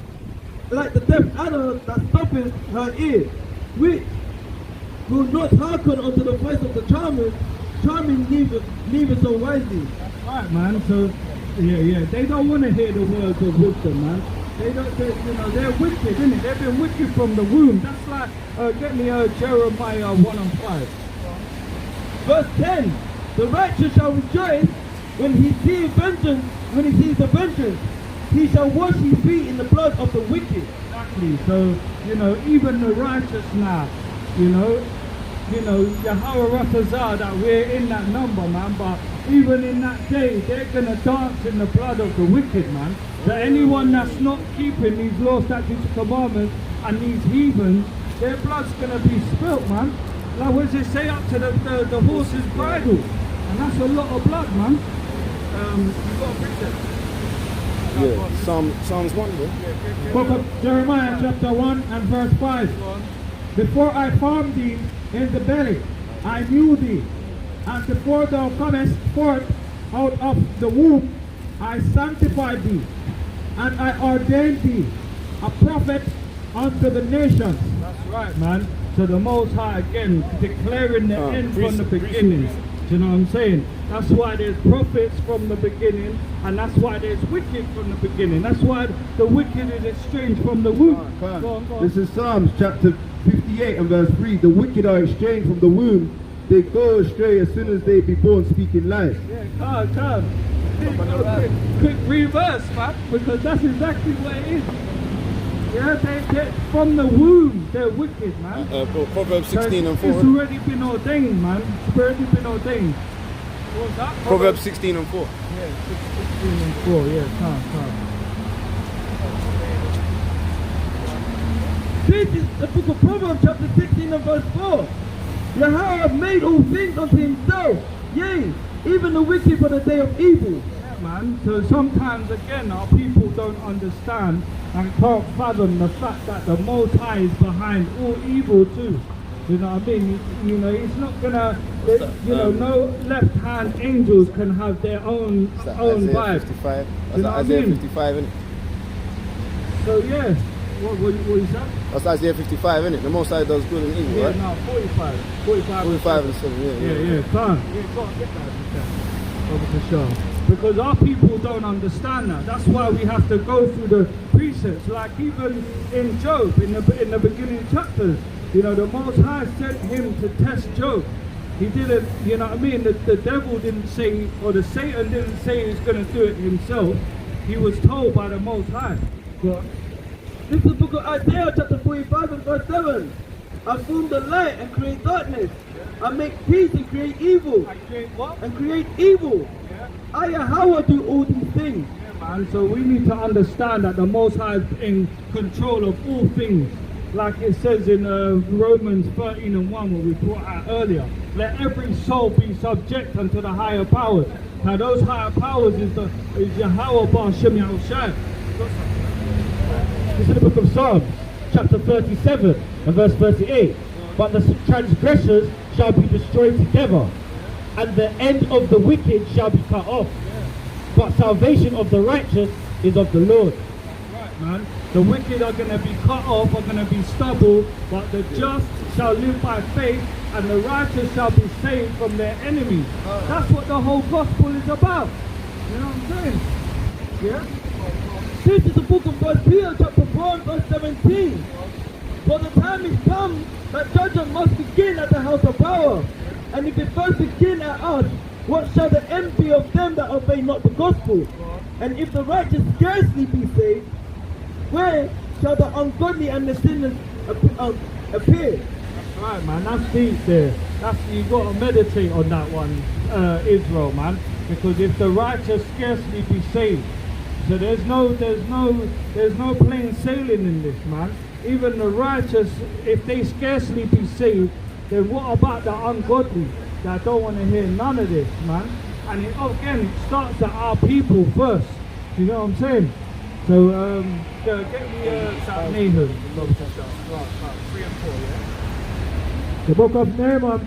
like the deaf adder that stoppeth her ear, which will not hearken unto the voice of the charming neither so wisely. That's right, man. So, yeah, they don't want to hear the words of wisdom, man. They're wicked, innit? They've been wicked from the womb. That's like, get me Jeremiah 1 and 5. Verse 10, the righteous shall rejoice when he sees the vengeance. He shall wash his feet in the blood of the wicked. Exactly. So, you know, even the righteous now, you know, Yahweh Ratazah, that we're in that number, man, but even in that day, they're going to dance in the blood of the wicked, man. That anyone that's not keeping these law, statutes, and commandments, and these heathens, their blood's going to be spilt, man. Like, what does it say, up to the horse's bridle? And that's a lot of blood, man. You've got to precept. Yeah, Psalms 1, bro. Book of Jeremiah chapter 1 and verse 5. Before I formed thee in the belly, I knew thee. And before thou comest forth out of the womb, I sanctified thee. And I ordained thee a prophet unto the nations. That's right, man. So the Most High, again, declaring the end from the beginning. Do you know what I'm saying? That's why there's prophets from the beginning, and that's why there's wicked from the beginning. That's why the wicked is estranged from the womb. Go on. This is Psalms chapter 58 and verse 3. The wicked are exchanged from the womb. They go astray as soon as they be born, speaking lies. Yeah, come. Quick reverse, man, because that's exactly what it is. Yeah, they from the womb, they're wicked, man. Proverbs 16 and 4. It's already been ordained, man. It's already been ordained. What was that? Proverbs 16 and 4. Yeah, 16 and 4, yeah, come. This is the book of Proverbs chapter 16 and verse 4. Yahweh hath made all things unto himself, yea, even the wicked for the day of evil. Yeah, man. So sometimes, again, our people don't understand and can't fathom the fact that the Most High is behind all evil too. You know what I mean? You know, he's not gonna, no left-hand angels can have their own Isaiah vibe. 55. You know what I Isaiah mean? 55, innit? So yeah, What you said? That's Isaiah 55, isn't it? The Most High does good and evil, Yeah, right? no, 45. 45 and 7, Yeah, can't. Yeah, can't get that if you can. Over for sure. Because our people don't understand that. That's why we have to go through the precepts. Like even in Job, in the beginning chapters, you know, the Most High sent him to test Job. He didn't, you know what I mean? The devil didn't say, or the Satan didn't say he's going to do it himself. He was told by the Most High. But This is the book of Isaiah chapter 45 and verse 7. I form the light and create darkness. I make peace and create evil. I create what? And create evil. Yeah. I, Yahweh, do all these things. Yeah, man. So we need to understand that the Most High is in control of all things. Like it says in Romans 13 and 1, what we brought out earlier. Let every soul be subject unto the higher powers. Now those higher powers is Yahweh Bar Shem Yahushai. This is the book of Psalms, chapter 37 and verse 38. But the transgressors shall be destroyed together, and the end of the wicked shall be cut off. But salvation of the righteous is of the Lord. Right, man. The wicked are going to be cut off, are going to be stubble, but the just shall live by faith, and the righteous shall be saved from their enemies. That's what the whole gospel is about. You know what I'm saying? Yeah? This is the book of 1 Peter chapter 4 and verse 17. For the time is come that judgment must begin at the house of power. And if it first begin at us, what shall the end be of them that obey not the gospel? And if the righteous scarcely be saved, where shall the ungodly and the sinners appear? That's right, man. That's deep there. You got to meditate on that one, Israel, man. Because if the righteous scarcely be saved, so there's no plain sailing in this, man. Even the righteous, if they scarcely be saved, then what about the ungodly that don't want to hear none of this, man? And it starts at our people first. You know what I'm saying? So get me Nahum. Right, 3 and 4, yeah. The book of Nahum,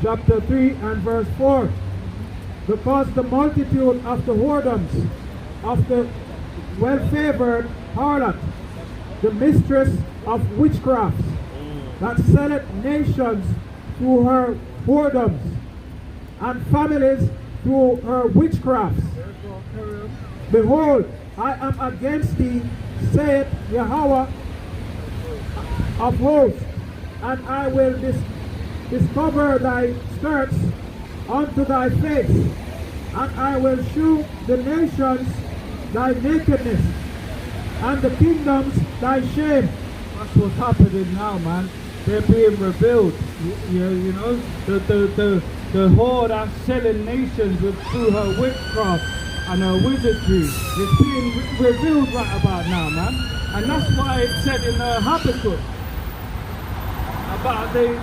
chapter 3 and verse 4. Because the multitude of the whoredoms of the well-favored harlot, the mistress of witchcrafts, that selleth nations through her whoredoms, and families through her witchcrafts. Behold, I am against thee, saith Yahweh of hosts, and I will discover thy skirts unto thy face, and I will shew the nations thy nakedness, and the kingdoms thy shame. That's what's happening now, man. They're being revealed. You know, the whore that's selling nations through her witchcraft and her wizardry. It's being revealed right about now, man. And that's why it said in Habakkuk about they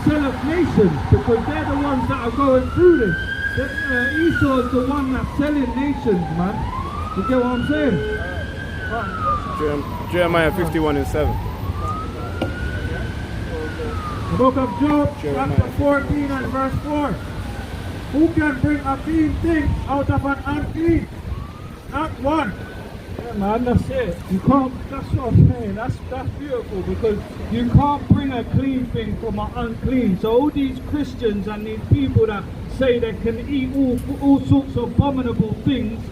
sell off nations, because they're the ones that are going through this. Esau's the one that's selling nations, man. You get what I'm saying? Right. Jeremiah 51 and 7. The book of Job, chapter 14 and verse 4. Who can bring a clean thing out of an unclean? Not one. Yeah, man, that's it. You can't, that's what I'm saying. That's beautiful, because you can't bring a clean thing from an unclean. So all these Christians and these people that say they can eat all sorts of abominable things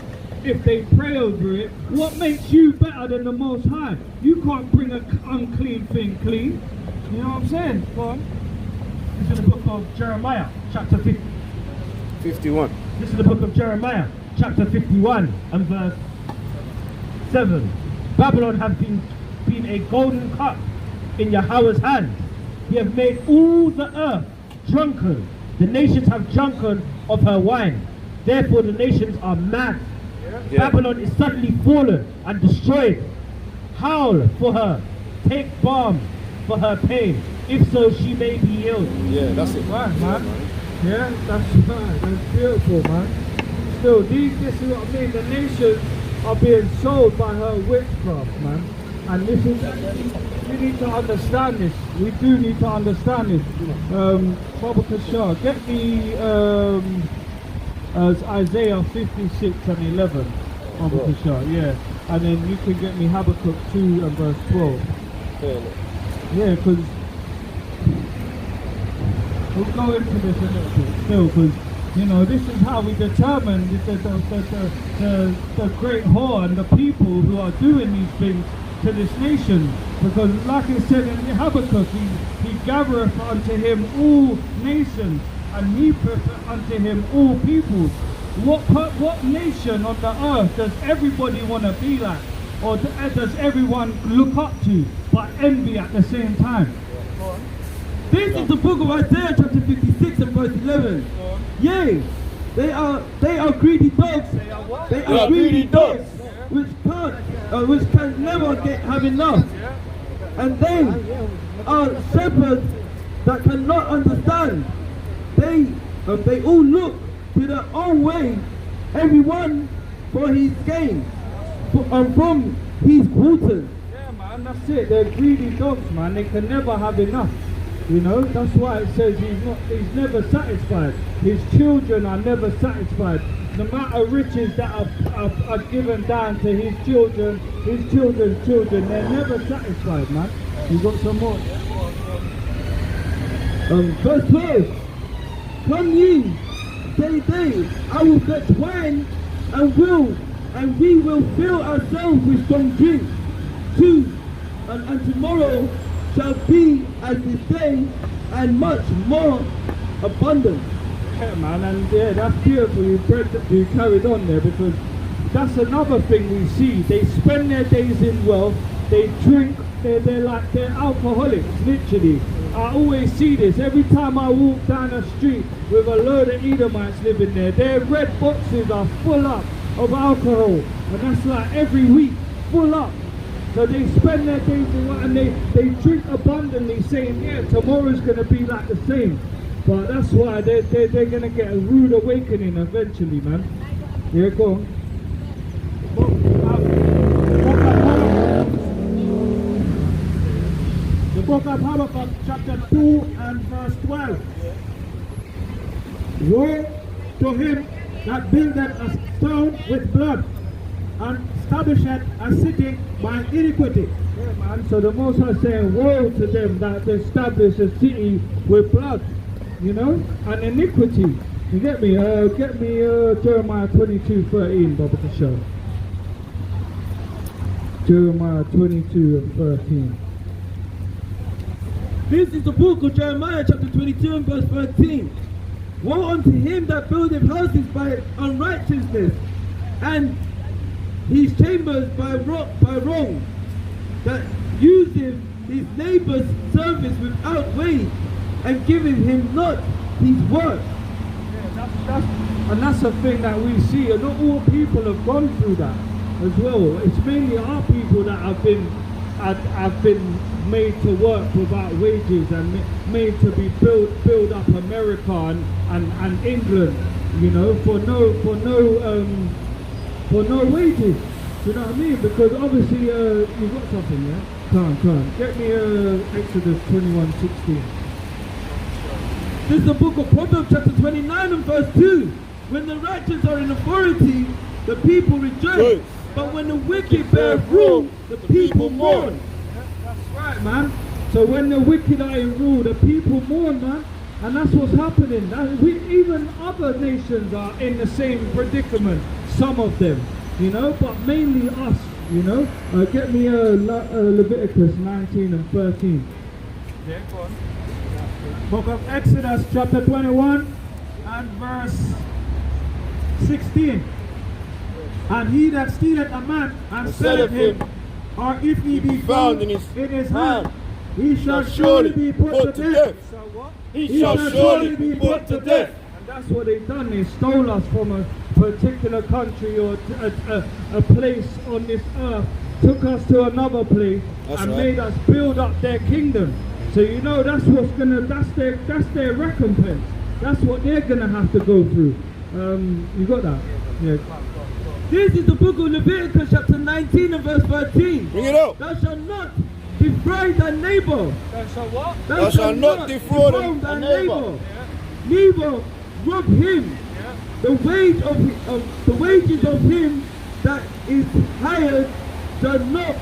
if they pray over it, what makes you better than the Most High? You can't bring an unclean thing clean. You know what I'm saying? Go on. This is the book of Jeremiah, chapter 51. This is the book of Jeremiah, chapter 51 and verse 7. Babylon hath been a golden cup in Yahweh's hand. He hath made all the earth drunken. The nations have drunken of her wine. Therefore the nations are mad. Yeah. Babylon is suddenly fallen and destroyed. Howl for her. Take balm for her pain. If so, she may be healed. Yeah, that's it. Right, man. Yeah, that's right. That's beautiful, man. Still, this is what I mean. The nations are being sold by her witchcraft, man. And this is, we need to understand this. We do need to understand this. Baba Kashar, get me Isaiah 56 and 11. Baba Kashar, yeah. and then you can get me Habakkuk 2 and verse 12. Yeah, because we'll go into this a little bit still, because you know, this is how we determine the great whore and the people who are doing these things to this nation. Because like it said in Habakkuk, he gathereth unto him all nations, and he putteth unto him all peoples. What nation on the earth does everybody want to be like? Or does everyone look up to, but envy at the same time? This is the book of Isaiah chapter 56 and verse 11. Yea, they are greedy dogs. They are greedy dogs, which can never have enough. And they are shepherds that cannot understand. They all look to their own way, everyone for his gain, and from his quarters. Yeah, man, that's it. They're greedy dogs, man. They can never have enough. You know, that's why it says he's never satisfied. His children are never satisfied. The amount of riches that are given down to his children's children, they're never satisfied, man. You got some more? Verse 12. Come ye, say they, I will fetch wine and we will fill ourselves with strong drink too, and tomorrow shall be as this day, and much more abundant. Yeah, man, and yeah, that's beautiful. You carried on there, because that's another thing we see. They spend their days in wealth. They drink. They're alcoholics, literally. I always see this every time I walk down the street with a load of Edomites living there. Their red boxes are full up of alcohol, and that's like every week, full up. So they spend their days in what, and they drink abundantly, saying, yeah, tomorrow's going to be like the same. But that's why they're going to get a rude awakening eventually, man. Yeah, go on. The book of Habakkuk, chapter 2 and verse 12. Woe to him that buildeth a stone with blood, and establisheth a city by iniquity. Yeah, man. So the Most High saying, woe to them that establish a city with blood, you know, and iniquity. You get me? Jeremiah 22:13, Baba to show. Jeremiah 22 and 13. This is the book of Jeremiah chapter 22 and verse 13. Woe unto him that buildeth houses by unrighteousness, and his chambers by wrong, that useth his neighbour's service without wage, and giveth him not his work. And that's the thing that we see, and not all people have gone through that as well. It's mainly our people that have been made to work without wages, and made to be build up America and England, you know, for no wages. You know what I mean? Because obviously you've got something, yeah? Come on. Get me Exodus 21:16. This is the book of Proverbs chapter 29 and verse 2. When the righteous are in authority, the people rejoice. But when the wicked bear rule, the people mourn. That's right, man. So when the wicked are in rule, the people mourn, man. And that's what's happening. Even other nations are in the same predicament. Some of them, you know, but mainly us, you know. Get me Leviticus 19 and 13. Yeah, go on. Book of Exodus chapter 21 and verse 16. And he that stealeth a man and selleth him, or if he be found in his hand, he shall surely be put to death. So what? He shall surely be put to death. And that's what they've done. They stole us from a particular country or a place on this earth, took us to another place, made us build up their kingdom. So you know that's their recompense. That's what they're gonna have to go through. You got that? Yeah. This is the book of Leviticus chapter 19 and verse 13. Bring it up. Thou shalt not defraud thy neighbor. So what? Thou shalt not defraud thy thy neighbor. Neither rob him. The wages of him that is hired does not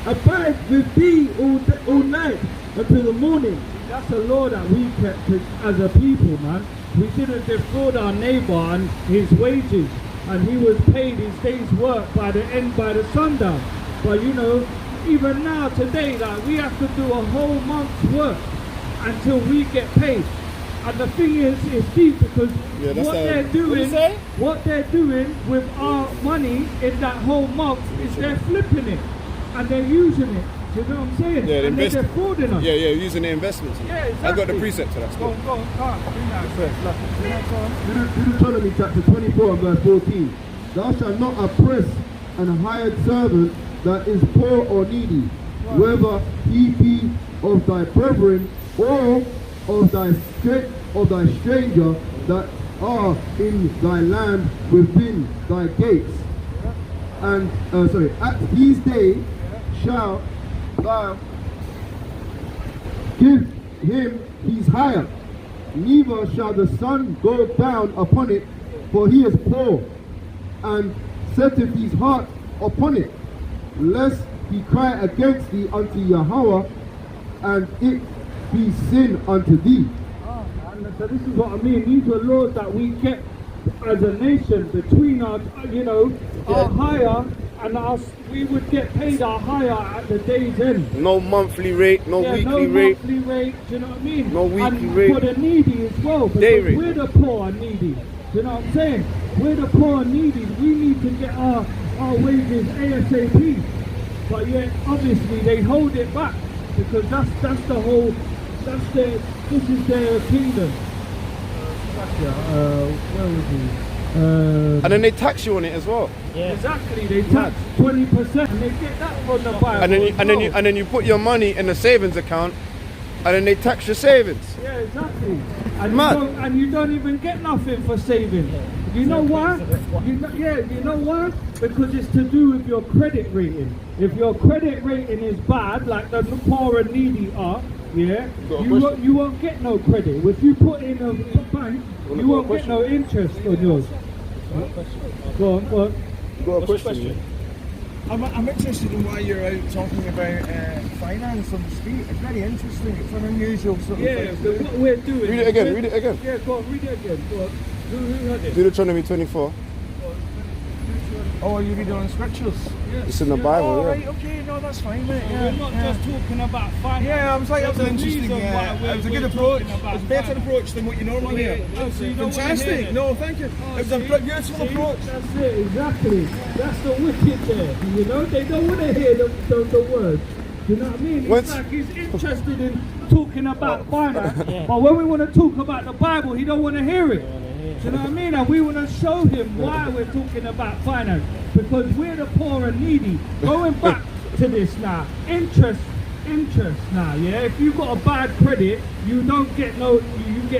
abide with thee all night until the morning. That's a law that we kept as a people, man. We didn't defraud our neighbor and his wages, and he was paid his day's work by the sundown. But you know, even now today, like, we have to do a whole month's work until we get paid. And the thing is, it's deep because what they're doing with our money in that whole month is they're flipping it and they're using it. Do you know what I'm saying? Yeah, and they're defrauding us. Yeah, using the investments. Yeah, exactly. I got the precept to that. Go on. Deuteronomy chapter 24 and verse 14. Thou shalt not oppress an hired servant that is poor or needy, whether he be of thy brethren or of thy stranger that are in thy land within thy gates. And at these days shall thou give him his hire, neither shall the sun go down upon it, for he is poor, and setteth his heart upon it, lest he cry against thee unto Yahweh, and it be sin unto thee. So this is what I mean. These were laws that we kept as a nation between our, our hire and us. We would get paid our hire at the day's end. No monthly rate, no weekly rate. No monthly rate, do you know what I mean? No weekly and rate. For the needy as well, because we're the poor and needy. Do you know what I'm saying? We're the poor and needy. We need to get our wages ASAP. But yet, obviously, they hold it back because that's the whole. This is their kingdom. Where was he? And then they tax you on it as well. Yeah. Exactly, they tax 20%, and they get that from the Bible. And then you put your money in a savings account, and then they tax your savings. Yeah, exactly. And you don't even get nothing for saving. You know why? You know why? Because it's to do with your credit rating. If your credit rating is bad, like the poor and needy are, you won't get no credit. If you put in a bank, you won't get no interest on yours. Go on. You got a question? I'm interested in why you're out talking about finance on the street. It's very interesting. It's an unusual sort of thing. Yeah, what we're doing. Read it again. Yeah, go on, read it again. Go on. Deuteronomy 24. Oh, are you reading on scriptures? Yes. It's in the Bible, Oh, right, okay, no, that's fine, mate. So we're not just talking about finance. Yeah, I was like, that was an There's a interesting, reason why it was a we're good approach. talking about It was a better finance. approach than what you normally hear. Oh, so you don't want to hear Fantastic. it? No, thank you. Oh, It was a beautiful approach. That's it, exactly. That's the wicked there. You know, they don't want to hear the words. You know what I mean? It's like he's interested in talking about finance, but when we want to talk about the Bible, he don't want to hear it. Do you know what I mean? And we want to show him why we're talking about finance, because we're the poor and needy. Going back to this now, interest now, yeah? If you've got a bad credit, you get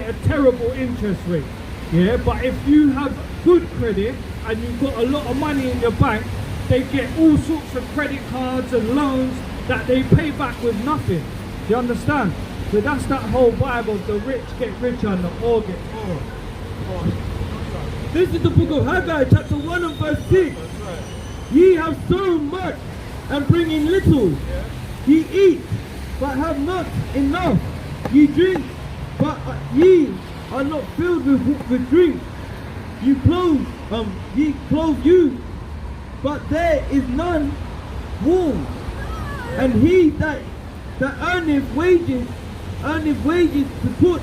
a terrible interest rate, yeah? But if you have good credit and you've got a lot of money in your bank, they get all sorts of credit cards and loans that they pay back with nothing. Do you understand? So that's that whole vibe of the rich get richer and the poor get poorer. This is the book of Haggai, chapter 1 and verse 6. Ye have sown much and bring in little. Ye eat, but have not enough. Ye drink, but ye are not filled with drink. Ye clothe you, but there is none warm. And he that earneth wages to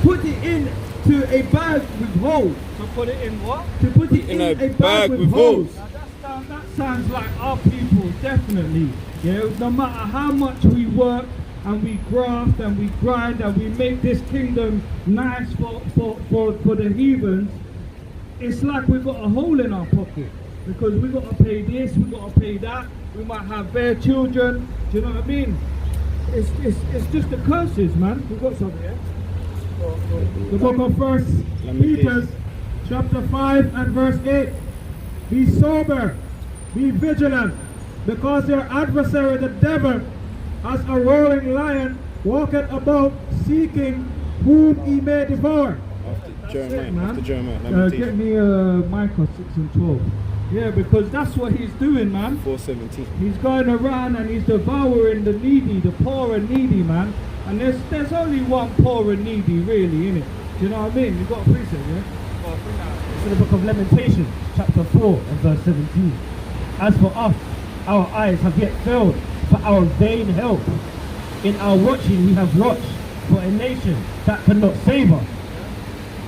put it in to a bag with holes. To put it in what? To put it in a bag with holes. Now that sounds like our people, definitely. Yeah, no matter how much we work and we graft and we grind and we make this kingdom nice for the heathens, it's like we've got a hole in our pocket. Because we've got to pay this, we've got to pay that, we might have bare children, do you know what I mean? It's just the curses, man. We've got something here. The book of 1 Peter, chapter 5 and verse 8. Be sober, be vigilant, because your adversary the devil, as a roaring lion, walketh about seeking whom he may devour. After Jeremiah. Get me Micah 6 and 12. Yeah, because that's what he's doing, man. 4:17. He's going around and he's devouring the needy, the poor and needy, man. And there's only one poor and needy, really, innit? Do you know what I mean? You've got a precept, yeah? It's in the book of Lamentations, chapter 4 and verse 17. As for us, our eyes have yet failed for our vain help. In our watching we have watched for a nation that cannot save us.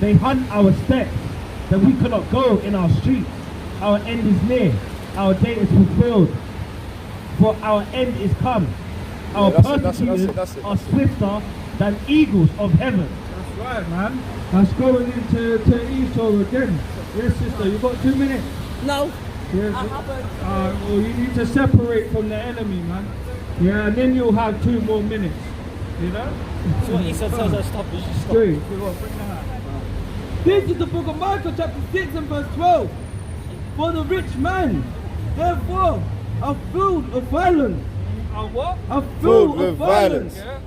They hunt our steps, that we cannot go in our streets. Our end is near, our day is fulfilled, for our end is come. Our persecutors are swifter than eagles of heaven. That's right, man. That's going into Esau again. Yes, sister, you got 2 minutes? No, Yes. I haven't. Well, you need to separate from the enemy, man. Yeah, and then you'll have 2 more minutes. You know? So what Esau tells us stop, we should stop. Three. This is the book of Micah chapter 6 and verse 12. For the rich man, therefore, are filled with violence. What? Are Filled filled with with violence. Yeah.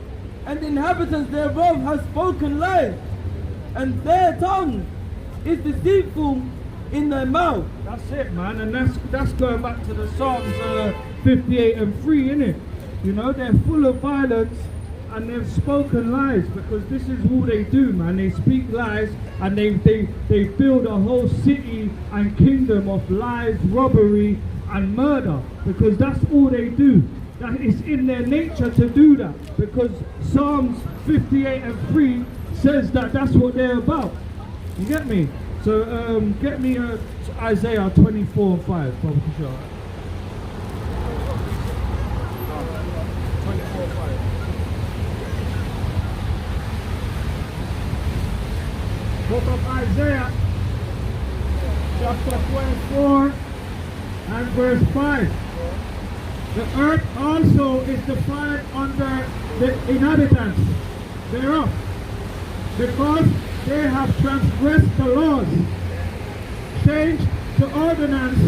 And the inhabitants thereof have spoken lies. And their tongue is deceitful in their mouth. That's it, man, and that's going back to the Psalms 58 and 3, innit? You know, they're full of violence and they've spoken lies, because this is all they do, man. They speak lies and they build a whole city and kingdom of lies, robbery and murder, because that's all they do. That is in their nature to do that, because Psalms 58 and 3 says that that's what they're about. You get me? So get me Isaiah 24 and 5, Brother Kishore. 24 and 5. Book of Isaiah, chapter 24 and verse 5. The earth also is defined under the inhabitants thereof, because they have transgressed the laws, changed the ordinance,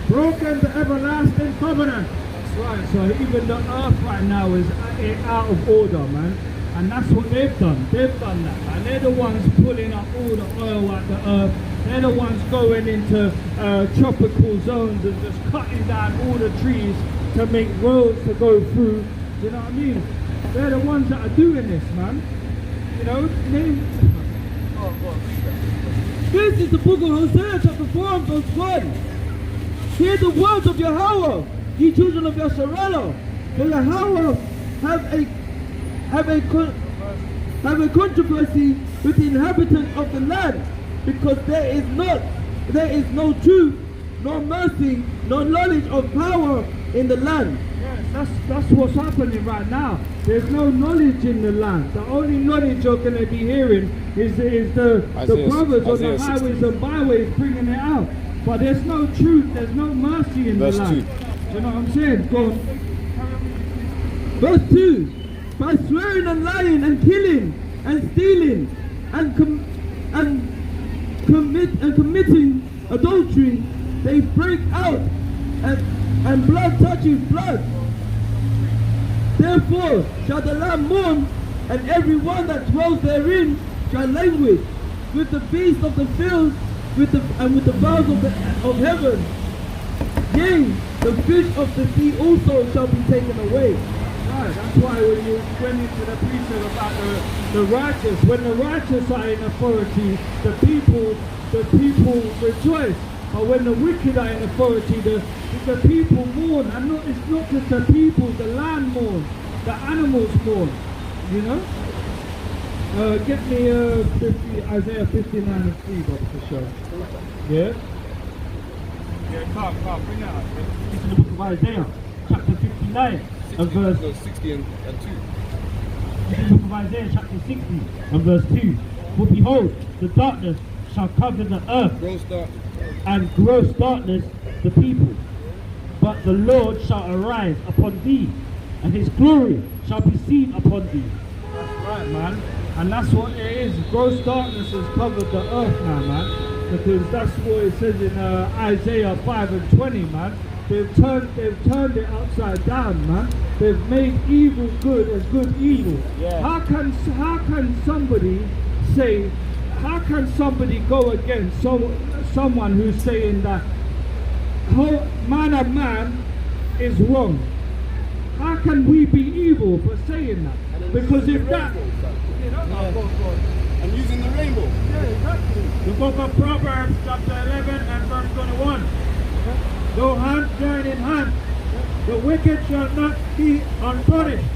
broken the everlasting covenant. That's right. So even the earth right now is out of order, man. And that's what they've done. They've done that, man. They're the ones pulling up all the oil out the earth. They're the ones going into tropical zones and just cutting down all the trees to make roads to go through. You know what I mean? They're the ones that are doing this, man. You know, This is the book of Hosea chapter 4 and verse 1. Hear the words of Yahweh, ye children of Yasharallah. For Yahweh have a controversy with the inhabitants of the land, because there is no truth, nor mercy, nor knowledge of power in the land. yes, that's what's happening right now. There's no knowledge in the land. The only knowledge you're going to be hearing is the brothers on the highways and byways bringing it out. But there's no truth, there's no mercy in the land. You know what I'm saying? Go on. Verse 2. By swearing and lying and killing and stealing and committing adultery, they break out and blood touches blood. Therefore shall the land mourn, and every one that dwells therein shall languish, with the beasts of the field, with the fowls of heaven. Yea, the fish of the sea also shall be taken away. Right, that's why when you went into the precept about the righteous, when the righteous are in authority, the people rejoice. But when the wicked are in authority, the people mourn. And it's not just the people, the land mourns, the animals mourn. You know? Get me Isaiah 59 and 3, Brother, for sure. Yeah? Yeah, come, bring that up. This is the book of Isaiah, chapter 59, and verse 60 and 2. This is the book of Isaiah, chapter 60, and verse 2. For behold, the darkness shall cover the earth, and gross darkness the people. But the Lord shall arise upon thee, and his glory shall be seen upon thee. That's right, man. And that's what it is. Gross darkness has covered the earth now, man. Because that's what it says in Isaiah 5 and 20, man. They've turned it upside down, man. They've made evil good as good evil. Yeah. How can somebody go against someone who's saying that how man and man is wrong. How can we be evil for saying that? Because if that... And using the rainbow. Yeah, exactly. The book of Proverbs chapter 11 and verse 21. Though hand join in hand, the wicked shall not be unpunished,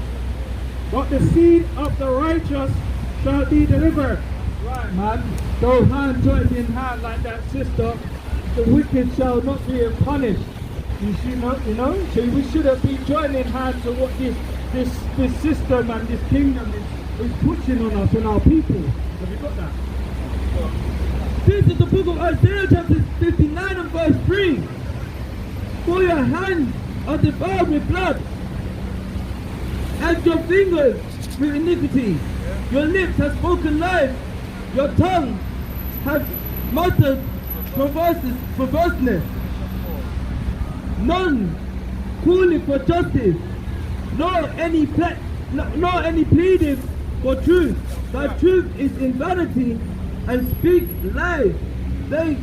but the seed of the righteous shall be delivered. Right, man. Though hand join in hand like that, sister, the wicked shall not be punished. You know, so we shouldn't be joining hands to what this system and this kingdom is pushing on us and our people. Have you got that? This is the book of Isaiah chapter 59 and verse 3. For your hands are defiled with blood, and your fingers with iniquity. Your lips have spoken lies, your tongue has muttered perverseness. None calling for justice, nor any pleading for truth. Thy truth is in vanity, and speak lies. They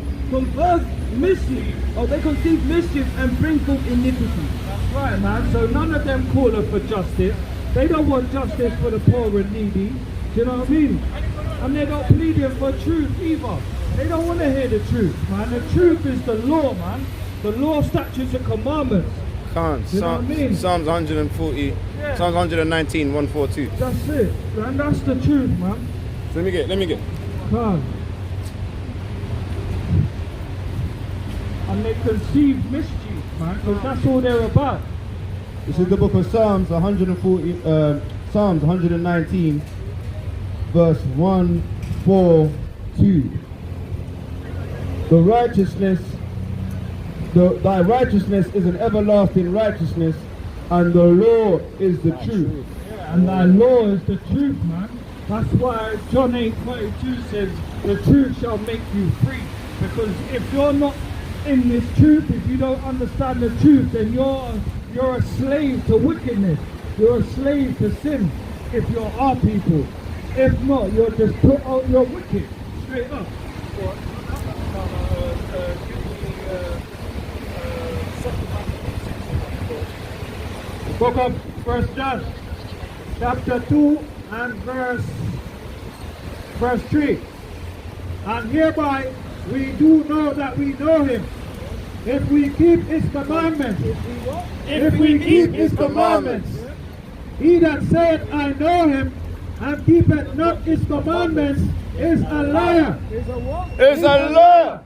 conceive mischief and bring forth iniquity. That's right, man. So none of them call for justice. They don't want justice for the poor and needy. Do you know what I mean? And they're not pleading for truth either. They don't want to hear the truth, man. The truth is the law, man. The law, statutes, and commandments. Can't. You know what I mean? Psalms 140, Yeah. Psalms 119, 142. That's it. And that's the truth, man. So let me get. Can't. And they conceive mischief, man, because that's all they're about. This is the book of Psalms 119, verse 142. Thy righteousness is an everlasting righteousness, and the law is the truth. And thy law is the truth, man. That's why John 8:22 says, the truth shall make you free. Because if you're not in this truth, if you don't understand the truth, then you're a slave to wickedness. You're a slave to sin if you're our people. If not, you're just you're wicked. Straight up. Book of 1 John, chapter 2 and verse 3. And hereby we do know that we know him, if we keep his commandments. If we keep his commandments. He that saith, I know him, and keepeth not his commandments, is a liar. It's a liar.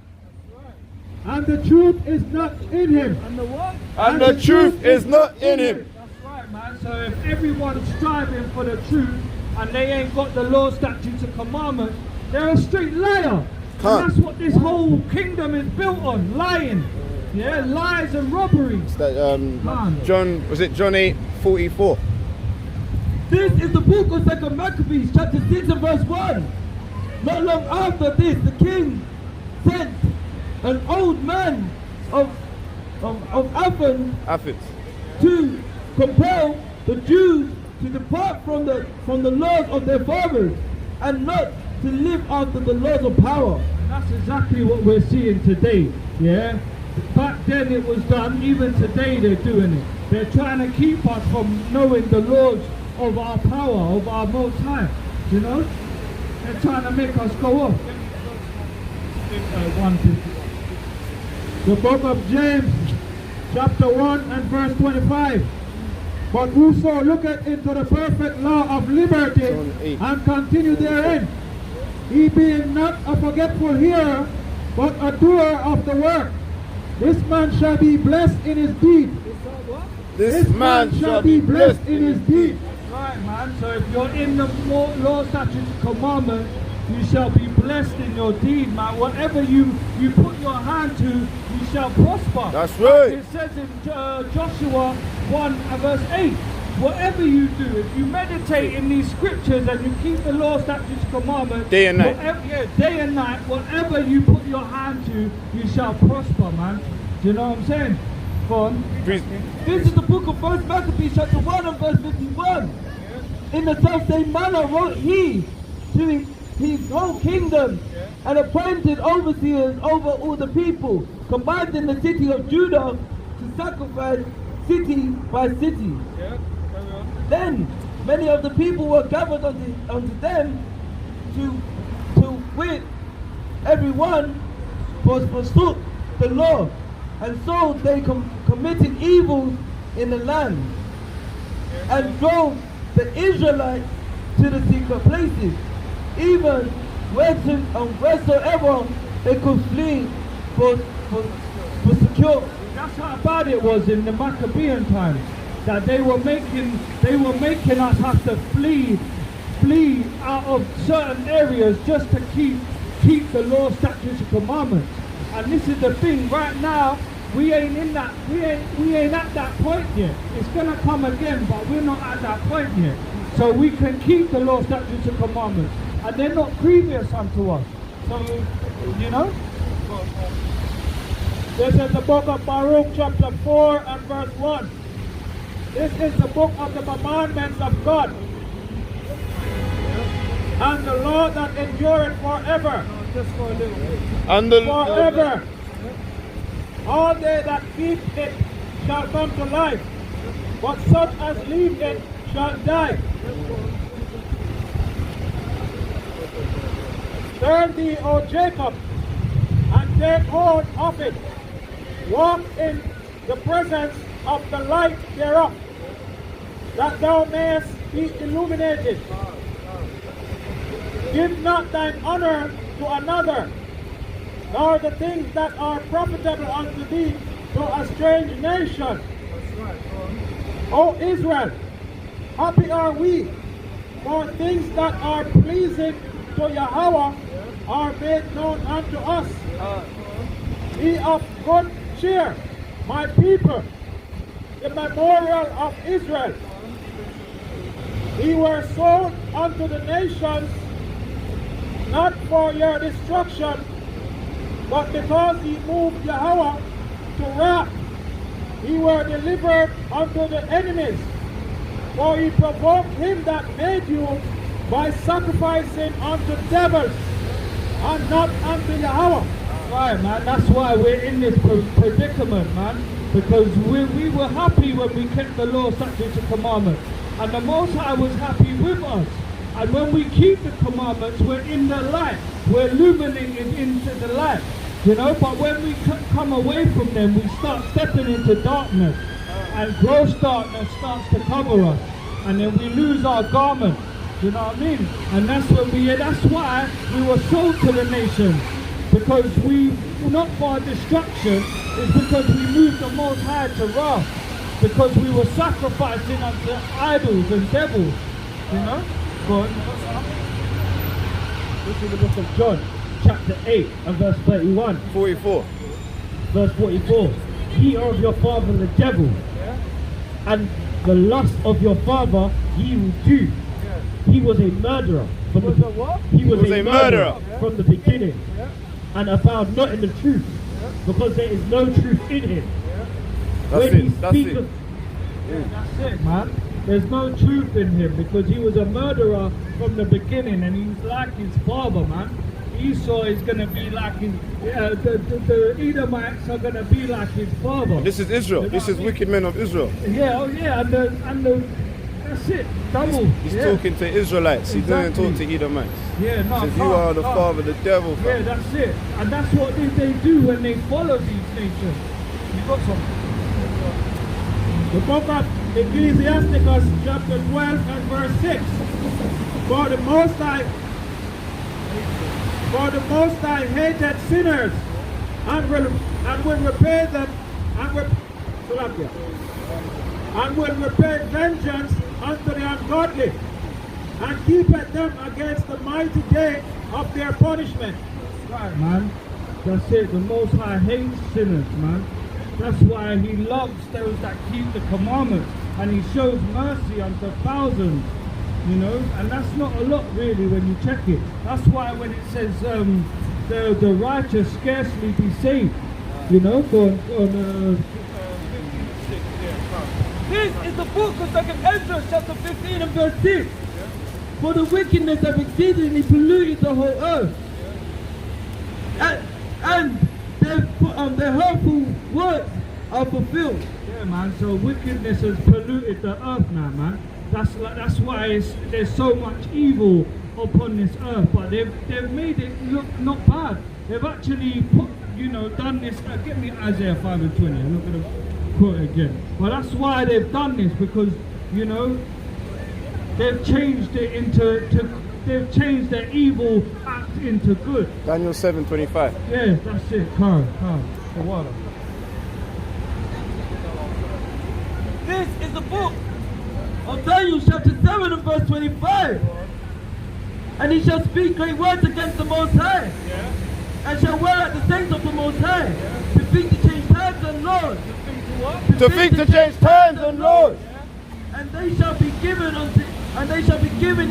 And the truth is not in him. And the what? And the truth is not in him. That's right, man. So if everyone's striving for the truth and they ain't got the law, statutes, and commandments, they're a straight liar. And that's what this whole kingdom is built on, lying. Yeah, lies and robbery. It's that, John 8:44? This is the book of 2 Maccabees, chapter 6 and verse 1. Not long after this, the king sent an old man of Athens to compel the Jews to depart from the laws of their fathers and not to live after the laws of power. That's exactly what we're seeing today, yeah? Back then it was done, even today they're doing it. They're trying to keep us from knowing the laws of our power, of our Most High, you know? They're trying to make us go off. 150. The book of James, chapter 1 and verse 25. But whoso looketh into the perfect law of liberty and continue therein, he being not a forgetful hearer, but a doer of the work, this man shall be blessed in his deed. This man shall be blessed in his deed. That's right, man. So if you're in the law, statutes, and commandments, you shall be blessed in your deed, man. Whatever you put your hand to, you shall prosper. That's right. It says in Joshua 1 and verse 8, whatever you do, if you meditate in these scriptures and you keep the law, statutes, commandments, day and night. Day and night, whatever you put your hand to, you shall prosper, man. Do you know what I'm saying? Go on. This is the book of 1 Maccabees, chapter 1 and verse 51. In the self-same manner wrote he to his whole kingdom and appointed overseers over all the people, commanding the city of Judah to sacrifice city by city. Yeah, carry on. Then many of the people were gathered unto them to wit everyone forsook the law, and so they committed evil in the land, and drove the Israelites to the secret places, even wheresoever they could flee for secure. That's how bad it was in the Maccabean times, that they were making us have to flee out of certain areas just to keep the law, statutes, and commandments. And this is the thing. Right now, we ain't at that point yet. It's gonna come again, but we're not at that point yet. So we can keep the law, statutes, and commandments, and they're not grievous unto us. So, you know. This is the book of Baruch chapter 4 and verse 1. This is the book of the commandments of God, and the law that endureth forever. Just for a little bit. And the Forever. All they that keep it shall come to life, but such as leave it shall die. Turn thee, O Jacob, and take hold of it. Walk in the presence of the light thereof, that thou mayest be illuminated. Give not thine honor to another, nor the things that are profitable unto thee to a strange nation. O Israel, happy are we, for things that are pleasing to Yahweh are made known unto us. Be of good cheer, my people, the memorial of Israel. Ye were sold unto the nations, not for your destruction, but because ye moved Yahweh to wrath. Ye were delivered unto the enemies, for ye provoked him that made you by sacrificing unto devils, and not unto Yahweh. Right, man, that's why we're in this predicament, man, because we were happy when we kept the law, statutes, and commandments, and the Most High was happy with us. And when we keep the commandments, we're in the light, we're illuminated into the light, you know. But when we come away from them, we start stepping into darkness, and gross darkness starts to cover us, and then we lose our garments, you know what I mean? And that's why we were sold to the nations. Because we, not for our destruction, it's because we moved the Most High to wrath. Because we were sacrificing unto idols and devils, you know? Go on. This is the book of John, chapter 8 and verse 31. 44. Verse 44. Ye are of your father the devil, and the lust of your father ye will do. He was a murderer. He was a murderer from the beginning. And abound not in the truth, because there is no truth in him. That's When he it. That's speaks it. of- Yeah, that's it, man. There's no truth in him, because he was a murderer from the beginning, and he's like his father, man. Esau is going to be like his, the Edomites are going to be like his father. This is Israel. This is wicked men of Israel. Yeah, oh yeah, and the that's it, double. He's yeah. talking to Israelites. He doesn't Exactly. talk to Edomites. Yeah, no, He says, you are the father, the devil. Yeah, fam." that's it. And that's what they do when they follow these nations. You got some. The book of Ecclesiasticus chapter 12 and verse 6. For the Most High hated sinners, and will repay them, and will repay vengeance unto the ungodly, and keepeth them against the mighty day of their punishment. Right, man. That's it. The Most High hates sinners, man. That's why he loves those that keep the commandments, and he shows mercy unto thousands, you know. And that's not a lot, really, when you check it. That's why when it says the righteous scarcely be saved, you know. This is the book of 2nd Ezra, chapter 15 and verse 6. For the wickedness have exceedingly polluted the whole earth. And their hurtful words are fulfilled. Yeah, man. So wickedness has polluted the earth now, man. That's why there's so much evil upon this earth. But they've made it look not bad. They've actually done this. Get me Isaiah 5 and 20. I'm not going to quote it again. But that's why they've done this, because they've changed it they've changed their evil act into good. Daniel 7:25. Yeah, that's it. Calm. The water. This is the book of Daniel chapter 7 and verse 25. And he shall speak great words against the Most High, and shall wear at the saints of the Most High, to think to change times and laws. To think to change times and laws. And they shall be given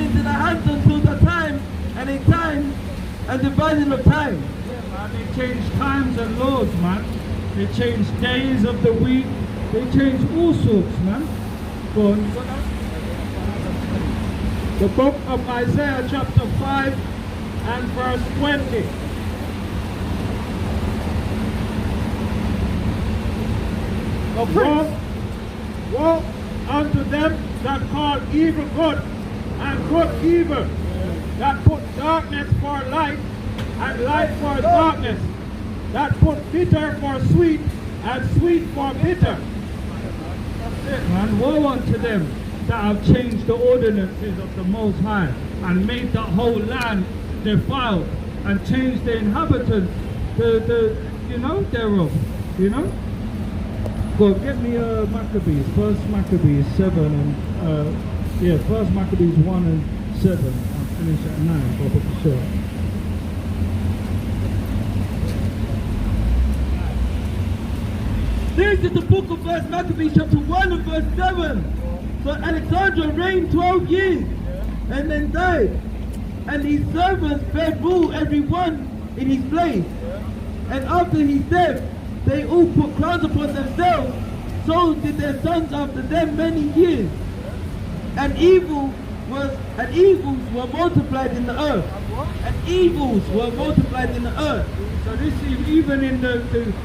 into the hands until the time and a time and dividing of time. Yeah, man, they changed times and laws, man. They changed days of the week. They changed all sorts, man. Go on, you got that? The book of Isaiah chapter 5 and verse 20. Woe unto them that call evil good and good evil, that put darkness for light and light for darkness, that put bitter for sweet and sweet for bitter. That's it, man. Woe unto them that have changed the ordinances of the Most High and made the whole land defiled and changed the inhabitants thereof. Go get me Maccabees, First Maccabees 7 and First Maccabees 1 and 7. I'll finish at 9. I'll put the short. This is the book of First Maccabees chapter 1 and verse 7. So Alexander reigned 12 years and then died, and his servants bare rule every one in his place. And after his death, they all put crowns upon themselves, so did their sons after them many years. And evils were multiplied in the earth. And evils were multiplied in the earth. So this is even in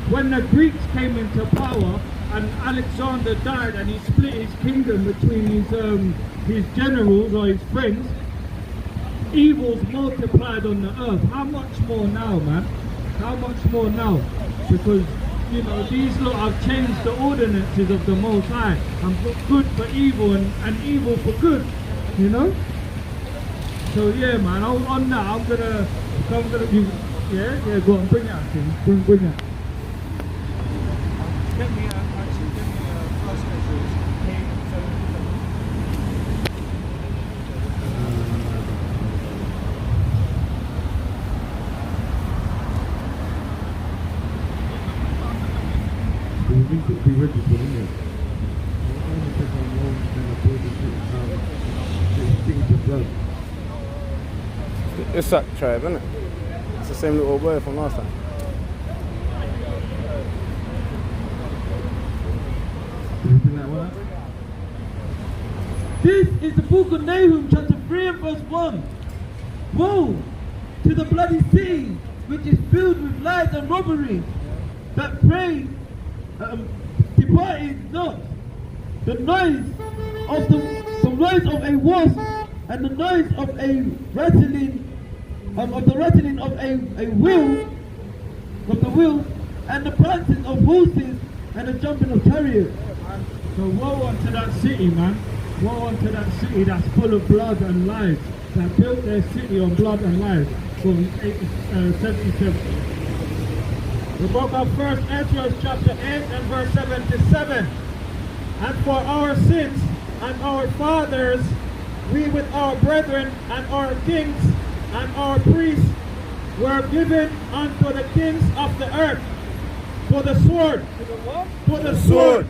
when the Greeks came into power and Alexander died and he split his kingdom between his generals or his friends, evils multiplied on the earth. How much more now, man? How much more now? Because these lot have changed the ordinances of the Most High and put good for evil and evil for good, So yeah, man, on that, I'm gonna be, go on, bring it out, King. Bring it. Get me first measures. We need to be registered, isn't it? It's that tribe, isn't it? It's the same little word from last time. This is the book of Nahum chapter 3 and verse 1. Woe to the bloody city, which is filled with lies and robbery, that prey departed not. The noise of a wasp and the noise of a rattling of a wheel of the wheels, and the prancing of horses and the jumping of chariots. So woe unto that city, man. Woe unto that city that's full of blood and lies, that built their city on blood and lies. From 77. The book of 1 Ezra chapter 8 and verse 77. And for our sins and our fathers, we with our brethren and our kings and our priests were given unto the kings of the earth for the sword, for the sword,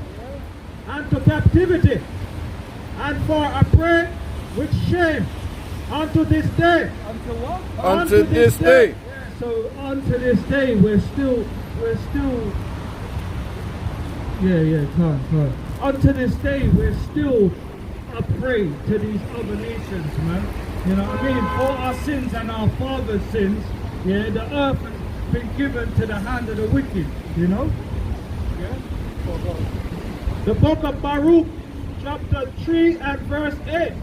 and to captivity, and for a prey with shame unto this day. Unto what? Unto this day. So unto this day, we're still. Come. Unto this day, we're still a prey to these other nations, man. You know what I mean? For our sins and our fathers' sins, the earth been given to the hand of the wicked, you know? Yeah? The book of Baruch, chapter 3 and verse 8.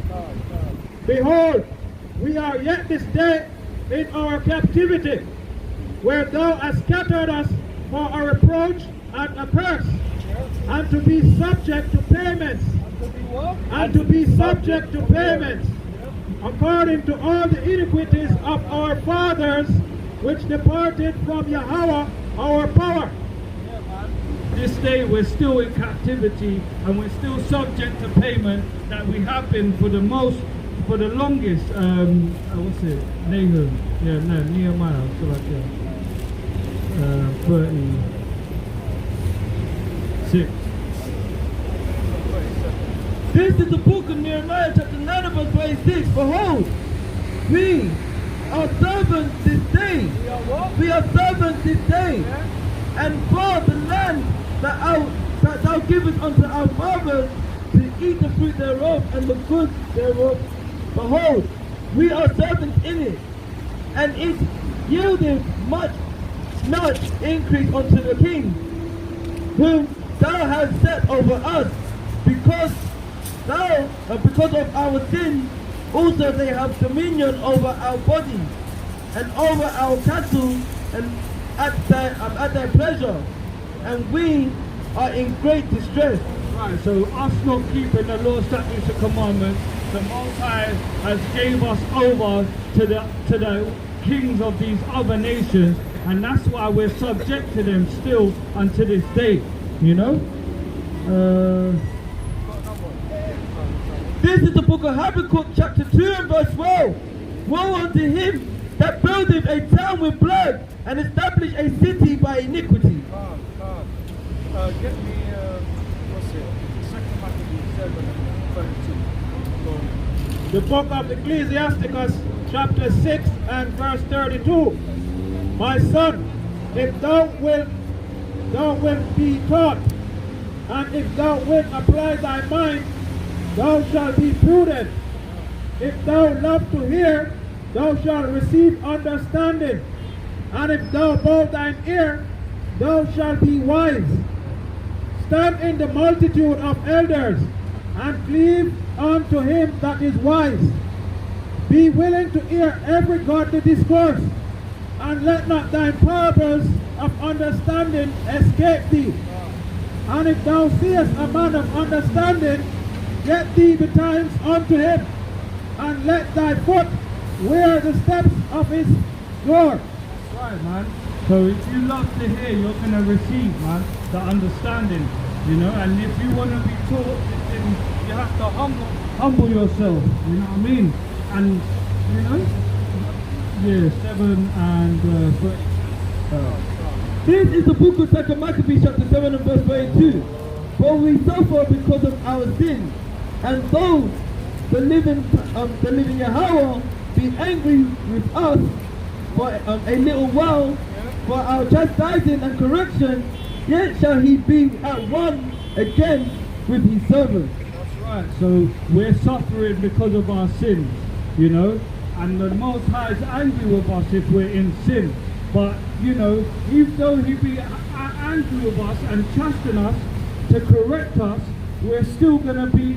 Behold, we are yet this day in our captivity, where thou hast scattered us for a reproach and a curse, and to be subject to payments, and to be subject to payments, according to all the iniquities of our fathers, which departed from Yahweh our power. This day we're still in captivity, and we're still subject to payment that we have been for the longest. What's it? Nahum. Yeah, no, Nehemiah. So like 36. This is the book of Nehemiah, chapter 9 and verse 26. Behold, we are servants this day. We are servants this day. And for the land that thou givest unto our fathers to eat the fruit thereof and the goods thereof. Behold, we are servants in it, and it yielded much increase unto the king, whom thou hast set over us, because of our sin. Also they have dominion over our bodies and over our cattle, and at their pleasure, and we are in great distress. Right, so us not keeping the law, statutes, and commandments, the Most High has gave us over to the kings of these other nations, and that's why we're subject to them still unto this day, you know? This is the book of Habakkuk, chapter 2 and verse 12. Woe unto him that buildeth a town with blood, and establish a city by iniquity. Get me, what's it? 2 Maccabees 7:32. The book of Ecclesiasticus, chapter 6 and verse 32. My son, if thou wilt be taught, and if thou wilt apply thy mind, thou shalt be prudent. If thou love to hear, thou shalt receive understanding. And if thou bow thine ear, thou shalt be wise. Stand in the multitude of elders, and cleave unto him that is wise. Be willing to hear every godly discourse, and let not thine parables of understanding escape thee. And if thou seest a man of understanding, get thee betimes unto him, and let thy foot wear the steps of his door. That's right, man. So if you love to hear, you're going to receive, man, the understanding, you know. And if you want to be taught, then you have to humble yourself, you know what I mean? And, you know, yeah, 7 and 30. This is the book of 2 Maccabees, chapter 7 and verse 32. For we suffer because of our sin, and though the living Yahweh be angry with us for a little while, for our chastising and correction, yet shall he be at one again with his servants. That's right. So we're suffering because of our sins, you know, and the Most High is angry with us if we're in sin. But, you know, even though he be angry with us and chasten us to correct us, we're still going to be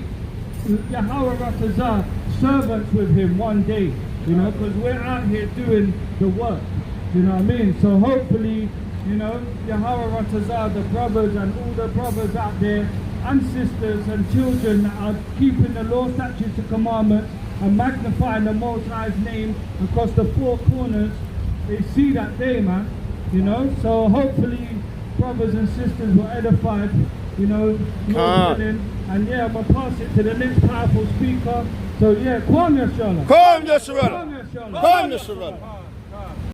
Yahweh Ratazah servants with him one day, you know, because we're out here doing the work, you know what I mean? So hopefully, you know, Yahweh Ratazah, the brothers and all the brothers out there and sisters and children that are keeping the law, statutes and commandments and magnifying the Most High's name across the four corners, they see that day, man, you know. So hopefully brothers and sisters were edified, you know, and yeah, I'm going to pass it to the next powerful speaker. So yeah, Kwam Yashala. Kwam Yashala. Kwam Yashala.